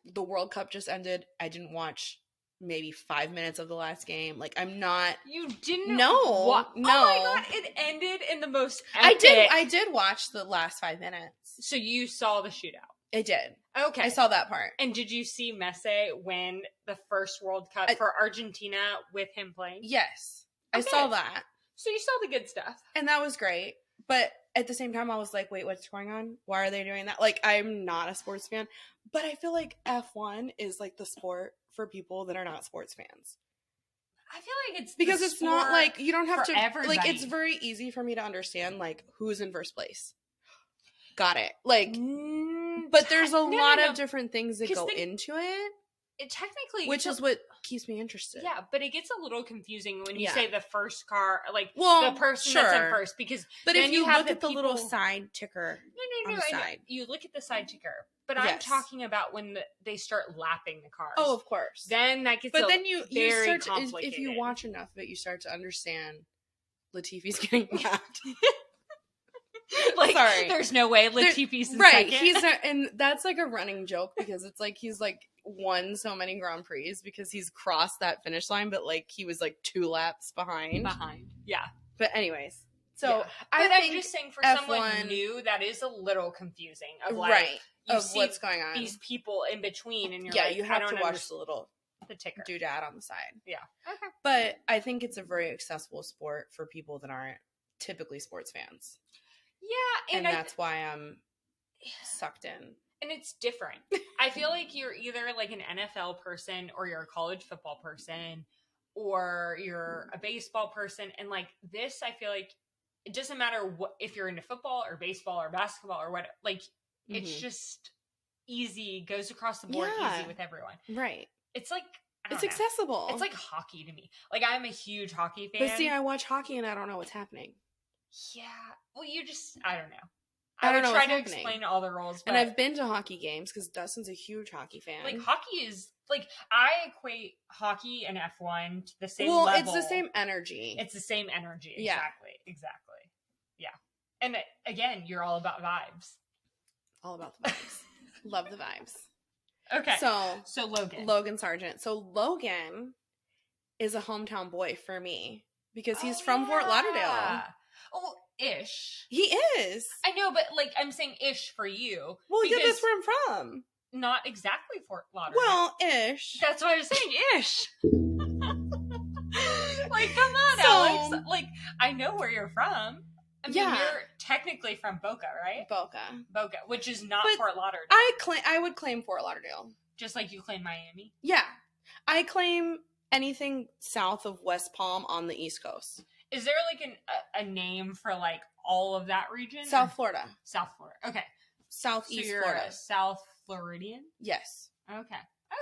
the World Cup just ended. I didn't watch maybe 5 minutes of the last game. Like, I'm not. You didn't? No. No. Oh my god! It ended in the most epic. I did watch the last 5 minutes. So you saw the shootout. I did. Okay. I saw that part. And did you see Messi win the first World Cup for Argentina with him playing? Yes. Okay. I saw that. So you saw the good stuff. And that was great. But at the same time, I was like, wait, what's going on? Why are they doing that? Like, I'm not a sports fan. But I feel like F1 is like the sport for people that are not sports fans. I feel like it's because it's not like you don't have to everybody. Like, it's very easy for me to understand like who's in first place. Got it. Like, but there's a lot of different things that go into it. It technically, which is what keeps me interested. Yeah, but it gets a little confusing when you say the first car, like the person that's in first, because but then if you have look at the little side ticker, no, side. You look at the side ticker, but I'm talking about when they start lapping the cars. Oh, of course. Then that gets, but then you very start complicated. If you watch enough of it, you start to understand Latifi's getting lapped. Like, sorry, there's no way Latifi's in second. He's not, and that's like a running joke because it's like he's like won so many Grand Prix because he's crossed that finish line, but like he was like 2 laps behind. Yeah. But anyways, so I'm just saying for someone new, that is a little confusing of like of what's going on. These people in between, and you're you have to watch the ticker doodad on the side. Yeah. Okay. But I think it's a very accessible sport for people that aren't typically sports fans. Yeah, and that's why I'm sucked in. And it's different. I feel like you're either like an NFL person or you're a college football person or you're a baseball person. And like this, I feel like it doesn't matter what, if you're into football or baseball or basketball or what, like it's just easy, goes across the board easy with everyone. Right. It's like, it's accessible. It's like hockey to me. Like I'm a huge hockey fan. But see, I watch hockey and I don't know what's happening. Yeah. Well, I don't know. I don't know try to explain all the rules. And I've been to hockey games because Dustin's a huge hockey fan. Like hockey is like I equate hockey and F1 to the same level. Well, it's the same energy. It's the same energy. Exactly. Yeah. And again, you're all about vibes. All about the vibes. Love the vibes. Okay. So Logan. Logan Sargent. So Logan is a hometown boy for me because he's from Fort Lauderdale. Oh, ish. He is. I know, but like I'm saying ish for you. Well, yeah, that's where I'm from. Not exactly Fort Lauderdale. Well, ish. That's what I was saying, ish. Like, come on, Alex. Like, I know where you're from. I mean, you're technically from Boca, right? Boca, which is not Fort Lauderdale. I would claim Fort Lauderdale. Just like you claim Miami? Yeah. I claim anything south of West Palm on the East Coast. Is there like a name for like all of that region? South Florida. South Florida. Okay. Southeast so you're Florida. A South Floridian? Yes. Okay.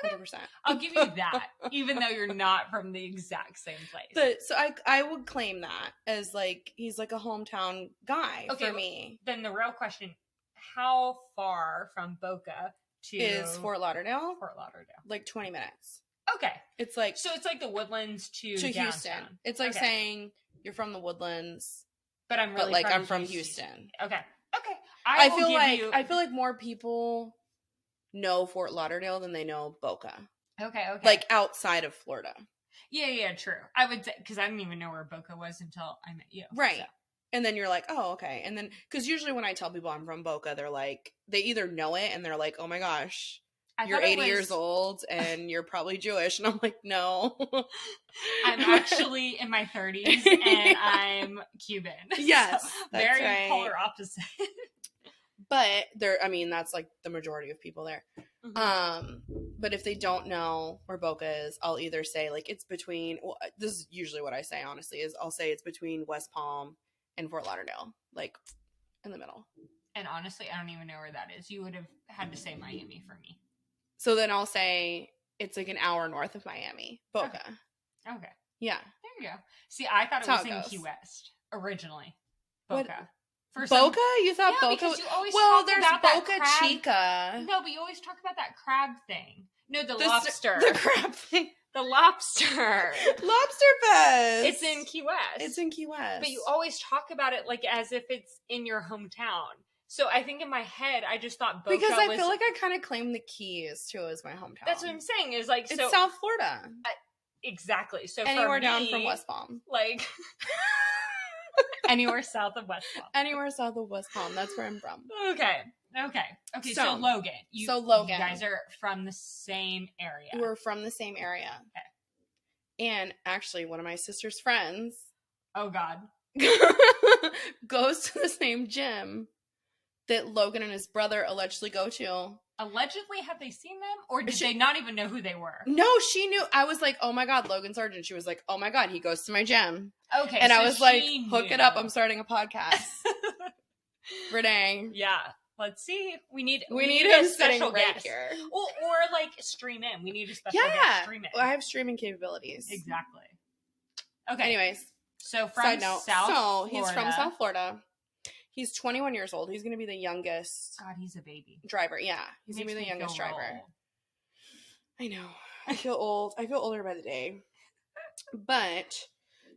100%. I'll give you that, even though you're not from the exact same place. So I would claim that as like he's like a hometown guy for me. Then the real question: how far from Boca to is Fort Lauderdale? Fort Lauderdale, like 20 minutes. Okay, it's like so it's like the Woodlands to Houston. Downtown. It's like saying you're from the Woodlands, but I'm really I'm from Houston. Okay. I feel like more people know Fort Lauderdale than they know Boca. Okay. Like outside of Florida. Yeah, true. I would say, because I didn't even know where Boca was until I met you. Right. So. And then you're like, oh, okay. And then, because usually when I tell people I'm from Boca, they're like, they either know it and they're like, oh my gosh, you're 80 years old and you're probably Jewish. And I'm like, no. I'm actually in my 30s and I'm Cuban. Yes. So that's very right. polar opposite. But that's like the majority of people there. Mm-hmm. But if they don't know where Boca is, I'll either say like it's between, well, this is usually what I say, honestly, is I'll say it's between West Palm and Fort Lauderdale, like in the middle. And honestly, I don't even know where that is. You would have had to say Miami for me. So then I'll say it's like an hour north of Miami, Boca. Okay. Yeah. There you go. See, I thought it was in Key West originally. Boca. Boca? You thought Boca? Because you always talk there's about Boca that crab. Chica. No, but you always talk about that crab thing. No, the lobster. The crab thing. The lobster. Lobster Fest. It's in Key West. But you always talk about it like as if it's in your hometown. So I think in my head, I just thought Boca because I feel like I kind of claim the Keys too as my hometown. That's what I'm saying. Is like it's South Florida. Exactly. So anywhere for me, down from West Palm, like. Anywhere south of West Palm. Anywhere south of West Palm. That's where I'm from. Okay. So Logan. You guys are from the same area. We're from the same area. Okay. And actually, one of my sister's friends. Oh, God. goes to the same gym that Logan and his brother allegedly go to. Allegedly, have they seen them? Or did they not even know who they were? No, she knew. I was like, oh my God, Logan Sargent. She was like, oh my God, he goes to my gym. Okay. And I was like, hook it up. I'm starting a podcast. Renee. Yeah. Let's see. We need him a special right guest here. Well, or like stream in. We need a special guest stream in. Well, I have streaming capabilities. Exactly. Okay. Anyways. So from Side note. South Florida. He's from South Florida. He's 21 years old. He's going to be the youngest. God, he's a baby. Driver. Yeah. He's going to be the youngest driver. I know. I feel old. I feel older by the day. But,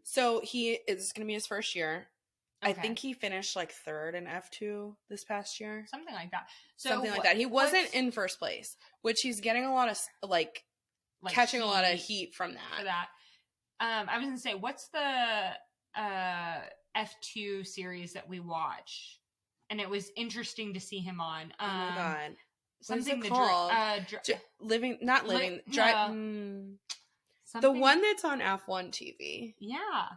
so he is going to be his first year. Okay. I think he finished like third in F2 this past year. Something like that. Something like that. He wasn't in first place, which he's getting a lot of, like catching a lot of heat from that. For that. I was going to say, what's the F2 series that we watch? And it was interesting to see him on. Oh my God. Something called? Living. The one that's on F1 TV. Yeah.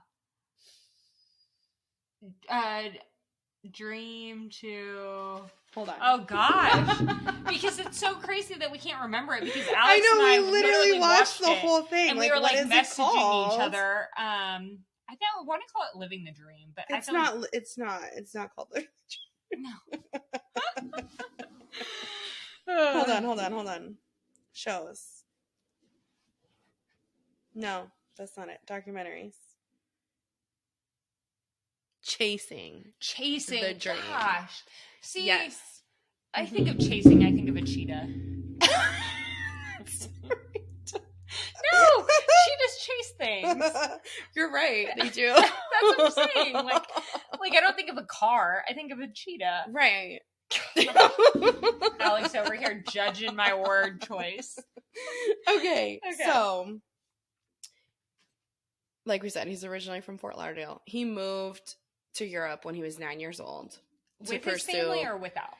Dream to... Hold on. Oh, gosh. Because it's so crazy that we can't remember it because Alex and I literally watched the whole thing. And we were like messaging each other. I want to call it Living the Dream, but it's not. It's not called Living the Dream. No. Hold on. Shows. No, that's not it. Documentaries. Chasing the Dream. Gosh. See, yes. I think of chasing, I think of a cheetah. No, cheetahs chase things. You're right. They do. That's what I'm saying. Like I don't think of a car. I think of a cheetah. Right. Alex over here judging my word choice. Okay, so like we said, he's originally from Fort Lauderdale. He moved to Europe when he was 9 years old. With his family or without?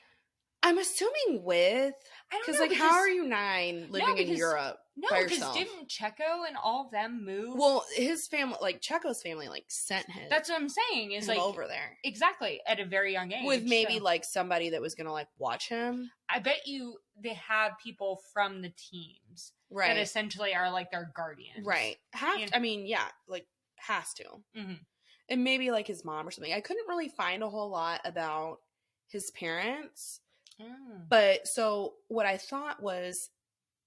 I'm assuming with. Because, like, how are you 9 living in Europe by yourself? No, because didn't Checo and all of them move? Well, his family, like, Checo's family, like, sent him. That's what I'm saying. Is like over there. Exactly. At a very young age. With maybe, like, somebody that was going to, like, watch him. I bet you they have people from the teams. Right. That essentially are, like, their guardians. Right. I mean, yeah, like, has to. Mm-hmm. And maybe, like, his mom or something. I couldn't really find a whole lot about his parents. But so what I thought was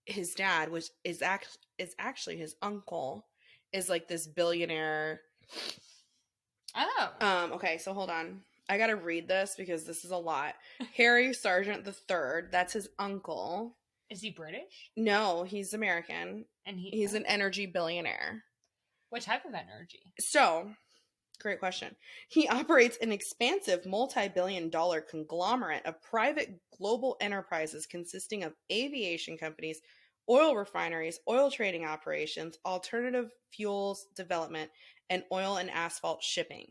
his dad, which is actually his uncle, is like this billionaire. Oh. Okay, so hold on. I gotta read this because this is a lot. Harry Sargent III, that's his uncle. Is he British? No, he's American. And he's an energy billionaire. What type of energy? So, great question. He operates an expansive multi-billion-dollar conglomerate of private global enterprises consisting of aviation companies, oil refineries, oil trading operations, alternative fuels development, and oil and asphalt shipping.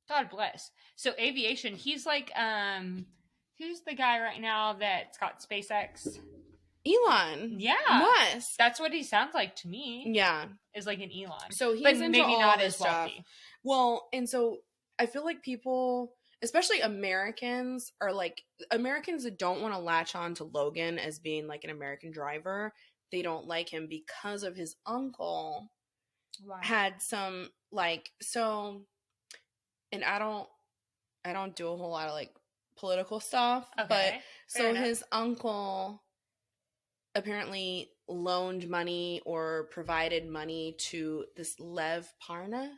God bless. So aviation, he's like, who's the guy right now that's got SpaceX? Elon. Yeah. Musk. That's what he sounds like to me. Yeah. Is like an Elon. So he's but into maybe all not this as wealthy. Stuff. Well, and so I feel like people, especially Americans, are like, Americans that don't want to latch on to Logan as being like an American driver. They don't like him because of his uncle. Wow. Had some like, so, and I don't do a whole lot of like political stuff, okay, but so his uncle apparently loaned money or provided money to this Lev Parnas.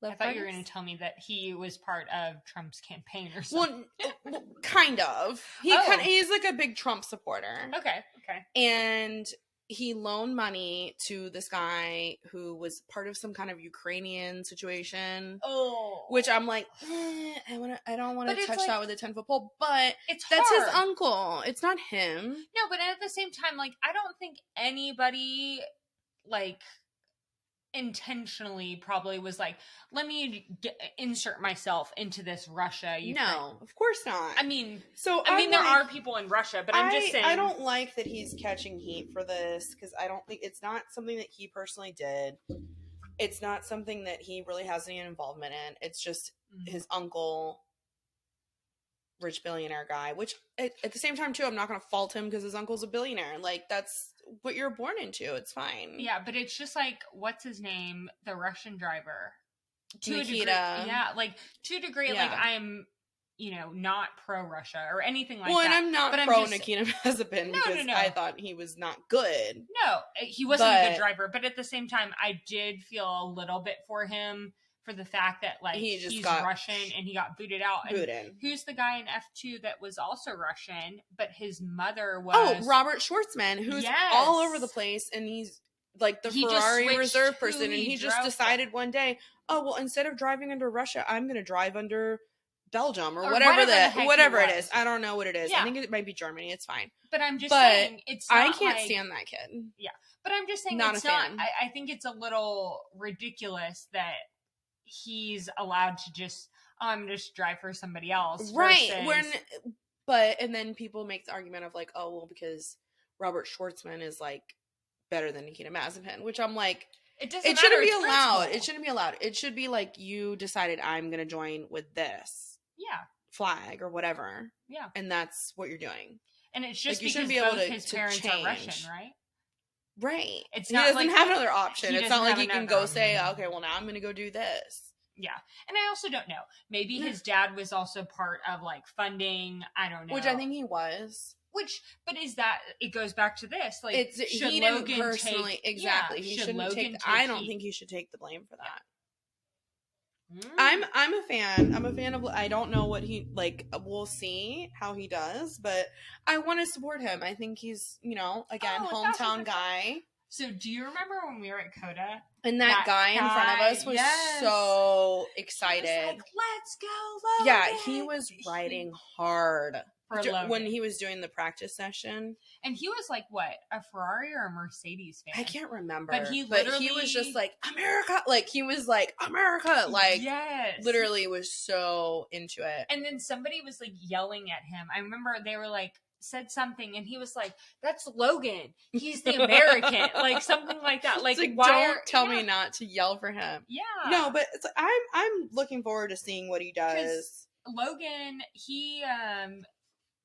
I thought you were going to tell me that he was part of Trump's campaign or something. Well, kind of. He's like a big Trump supporter. Okay. And he loaned money to this guy who was part of some kind of Ukrainian situation. Oh, which I'm like, I don't want to touch that with a 10-foot pole. But that's his uncle. It's not him. No, but at the same time, like, I don't think anybody like intentionally probably was like, let me insert myself into this Russia. No, of course not. I mean, there are people in Russia, but I'm just saying. I don't like that he's catching heat for this because I don't think it's not something that he personally did. It's not something that he really has any involvement in. It's just his uncle, rich billionaire guy, which at the same time too, I'm not going to fault him because his uncle's a billionaire. Like, that's what you're born into. It's fine. Yeah, but it's just like, what's his name? The Russian driver. Nikita. A degree, yeah, like to a degree, like I'm, not pro-Russia or anything like that. Well, and I'm not pro-Nikita Mazepin because I thought he was not good. No, he wasn't a good driver, but at the same time, I did feel a little bit for him for the fact that, like, he's Russian and he got booted out. And who's the guy in F2 that was also Russian, but his mother was... Oh, Robert Schwartzman, who's all over the place, and he's like the Ferrari reserve person, and he just decided one day, oh, well, instead of driving under Russia, I'm going to drive under Belgium or whatever it is. I don't know what it is. Yeah. I think it might be Germany. It's fine. But I'm just saying, it's not I can't stand that kid. Yeah. But I'm just saying, not it's a fan. I think it's a little ridiculous that he's allowed to just, I'm just drive for somebody else. Right. And then people make the argument of like, oh, well, because Robert Schwartzman is like better than Nikita Mazepin, which I'm like, it shouldn't be allowed. It shouldn't be allowed. It should be like, you decided I'm going to join with this flag or whatever. Yeah. And that's what you're doing. And it's just like, because both his parents are Russian, right? Right. It's he not doesn't like, have another option. It's not like he can go option. say, okay, well, now I'm going to go do this. Yeah. And I also don't know. Maybe his dad was also part of like funding. I don't know. Which I think he was. But is that, it goes back to this. Like, he didn't personally, exactly. He shouldn't take, I don't think he should take the blame for that. I'm a fan. I'm a fan of, I don't know what he, like, we'll see how he does, but I want to support him. I think he's, again, hometown guy. So do you remember when we were at Coda? And that guy in front of us was so excited. He was like, let's go, Logan. Yeah, he was riding hard for Logan. When he was doing the practice session. And he was like, what, a Ferrari or a Mercedes fan? I can't remember. But he was just like, America. Like, he was like, America. Like, yes. literally was so into it. And then somebody was like yelling at him. I remember they were like, said something, and he was like, that's Logan. He's the American. Like, something like that. Like, why don't tell me not to yell for him. Yeah. No, but it's, I'm looking forward to seeing what he does. Logan, he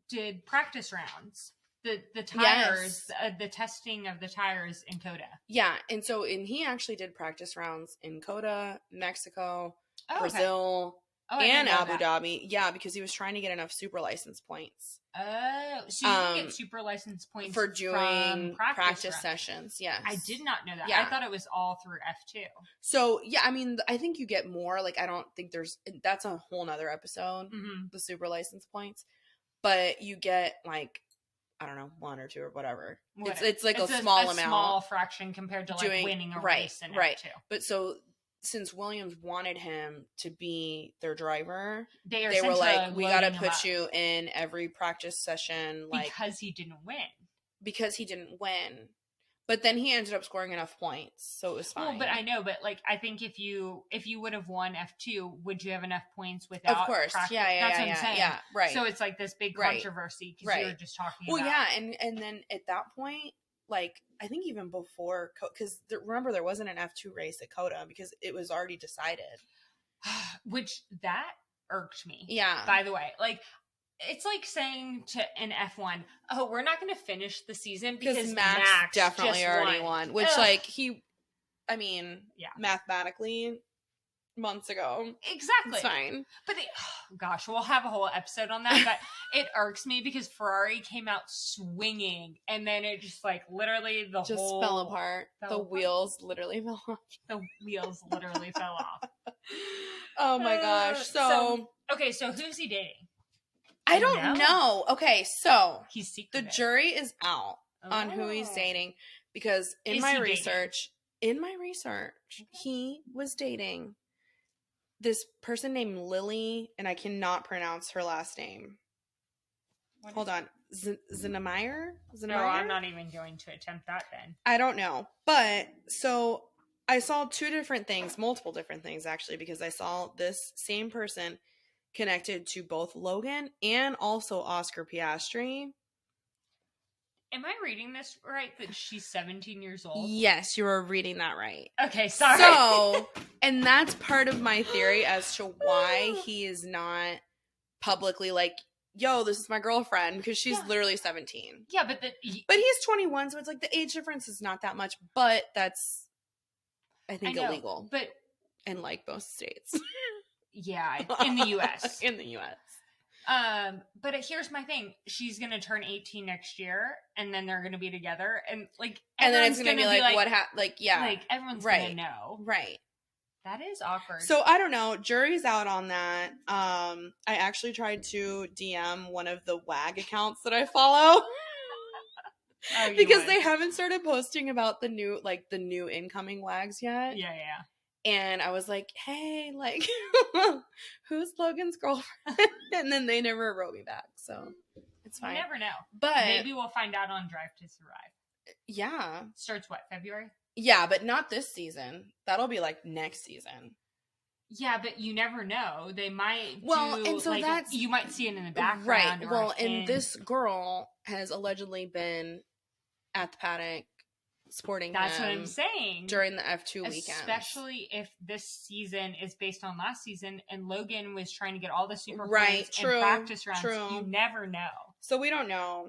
did practice rounds. The tires, the testing of the tires in COTA. Yeah, and he actually did practice rounds in COTA, Mexico, Brazil, and Abu Dhabi. Yeah, because he was trying to get enough super license points. Oh, so you can get super license points for doing practice sessions. Yes, I did not know that. Yeah. I thought it was all through F2. So yeah, I mean, I think you get more. Like, I don't think that's a whole nother episode. The super license points, but you get like, I don't know, 1 or 2 or whatever. It's like a small amount, small fraction compared to like winning a race in F2. But so, since Williams wanted him to be their driver, they were like, we got to put you in every practice session, like, because he didn't win. But then he ended up scoring enough points, so it was fine. Well, but I know, but like, I think if you would have won F2, would you have enough points without? Of course, practice? yeah, That's what I'm saying. Yeah, right. So it's like this big controversy because you were just talking about. Well, yeah, and then at that point, like, I think even before, because remember, there wasn't an F2 race at COTA because it was already decided. Which, that irked me. Yeah. By the way, like, it's like saying to an F1, oh, we're not going to finish the season because Max definitely just already won. Which, like, mathematically, months ago. Exactly. It's fine. But gosh, we'll have a whole episode on that. But it irks me because Ferrari came out swinging, and then it just like literally fell apart. The wheels literally fell off. The wheels literally fell off. Oh my gosh. So who's he dating? I don't know. Okay, so he's secret. The jury is out on who he's dating because in my research, he was dating this person named Lily, and I cannot pronounce her last name. Hold on. Zinnemeyer? No, I'm not even going to attempt that then. I don't know. But, so, I saw multiple different things, actually, because I saw this same person connected to both Logan and also Oscar Piastri. Am I reading this right, that she's 17 years old? Yes, you are reading that right. Okay, sorry. So, and that's part of my theory as to why he is not publicly like, yo, this is my girlfriend, because she's literally 17. Yeah, but he's 21, so it's like the age difference is not that much, but that's, I think, illegal. But in like most states. Yeah, in the U.S. In the U.S. But here's my thing. She's going to turn 18 next year, and then they're going to be together. And, like, and then it's going to be like, what happened? Like, yeah. Like, everyone's going to know. Right. That is awkward. So, I don't know. Jury's out on that. I actually tried to DM one of the WAG accounts that I follow. Because they haven't started posting about the new incoming WAGs yet. Yeah. And I was like, hey, like, who's Logan's girlfriend? And then they never wrote me back. So it's fine. You never know. But maybe we'll find out on Drive to Survive. Yeah. Starts what, February? Yeah, but not this season. That'll be like next season. Yeah, but you never know. They might and so like, you might see it in the background. Right. Well, and this girl has allegedly been at the paddock sporting That's what I'm saying. During the F2 weekend. Especially if this season is based on last season and Logan was trying to get all the super points in practice rounds. You never know. So we don't know.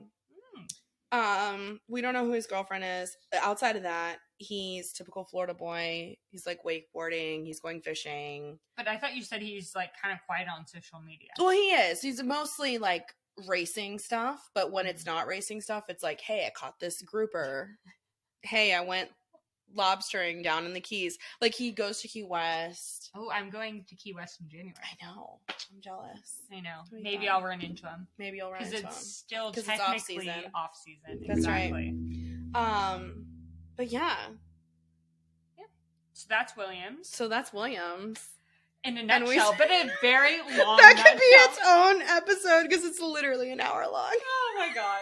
We don't know who his girlfriend is. Outside of that, he's typical Florida boy. He's like wakeboarding. He's going fishing. But I thought you said he's like kind of quiet on social media. Well, he is. He's mostly like racing stuff. But when it's not racing stuff, it's like, hey, I caught this grouper. Hey, I went lobstering down in the Keys. Like, he goes to Key West. Oh, I'm going to Key West in January. I know. I'm jealous. I know. Maybe I'll run into him. Maybe you'll run into him. Because it's still technically off-season. That's right. But yeah. Yeah. So that's Williams. In a And we- nutshell, but a very long that nutshell. could be its own episode because it's literally an hour long. Oh my god.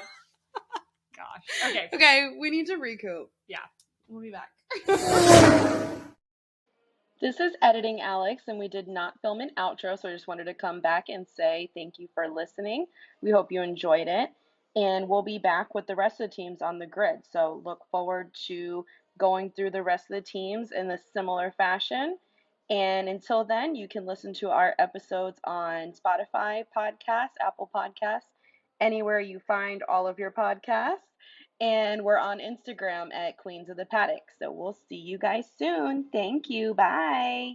Gosh. Okay. Okay, we need to recoup. Yeah. We'll be back. This is Editing Alex, and we did not film an outro, so I just wanted to come back and say thank you for listening. We hope you enjoyed it, and we'll be back with the rest of the teams on the grid. So look forward to going through the rest of the teams in a similar fashion. And until then, you can listen to our episodes on Spotify podcasts, Apple Podcasts, anywhere you find all of your podcasts. And we're on Instagram at Queens of the Paddock. So we'll see you guys soon. Thank you. Bye.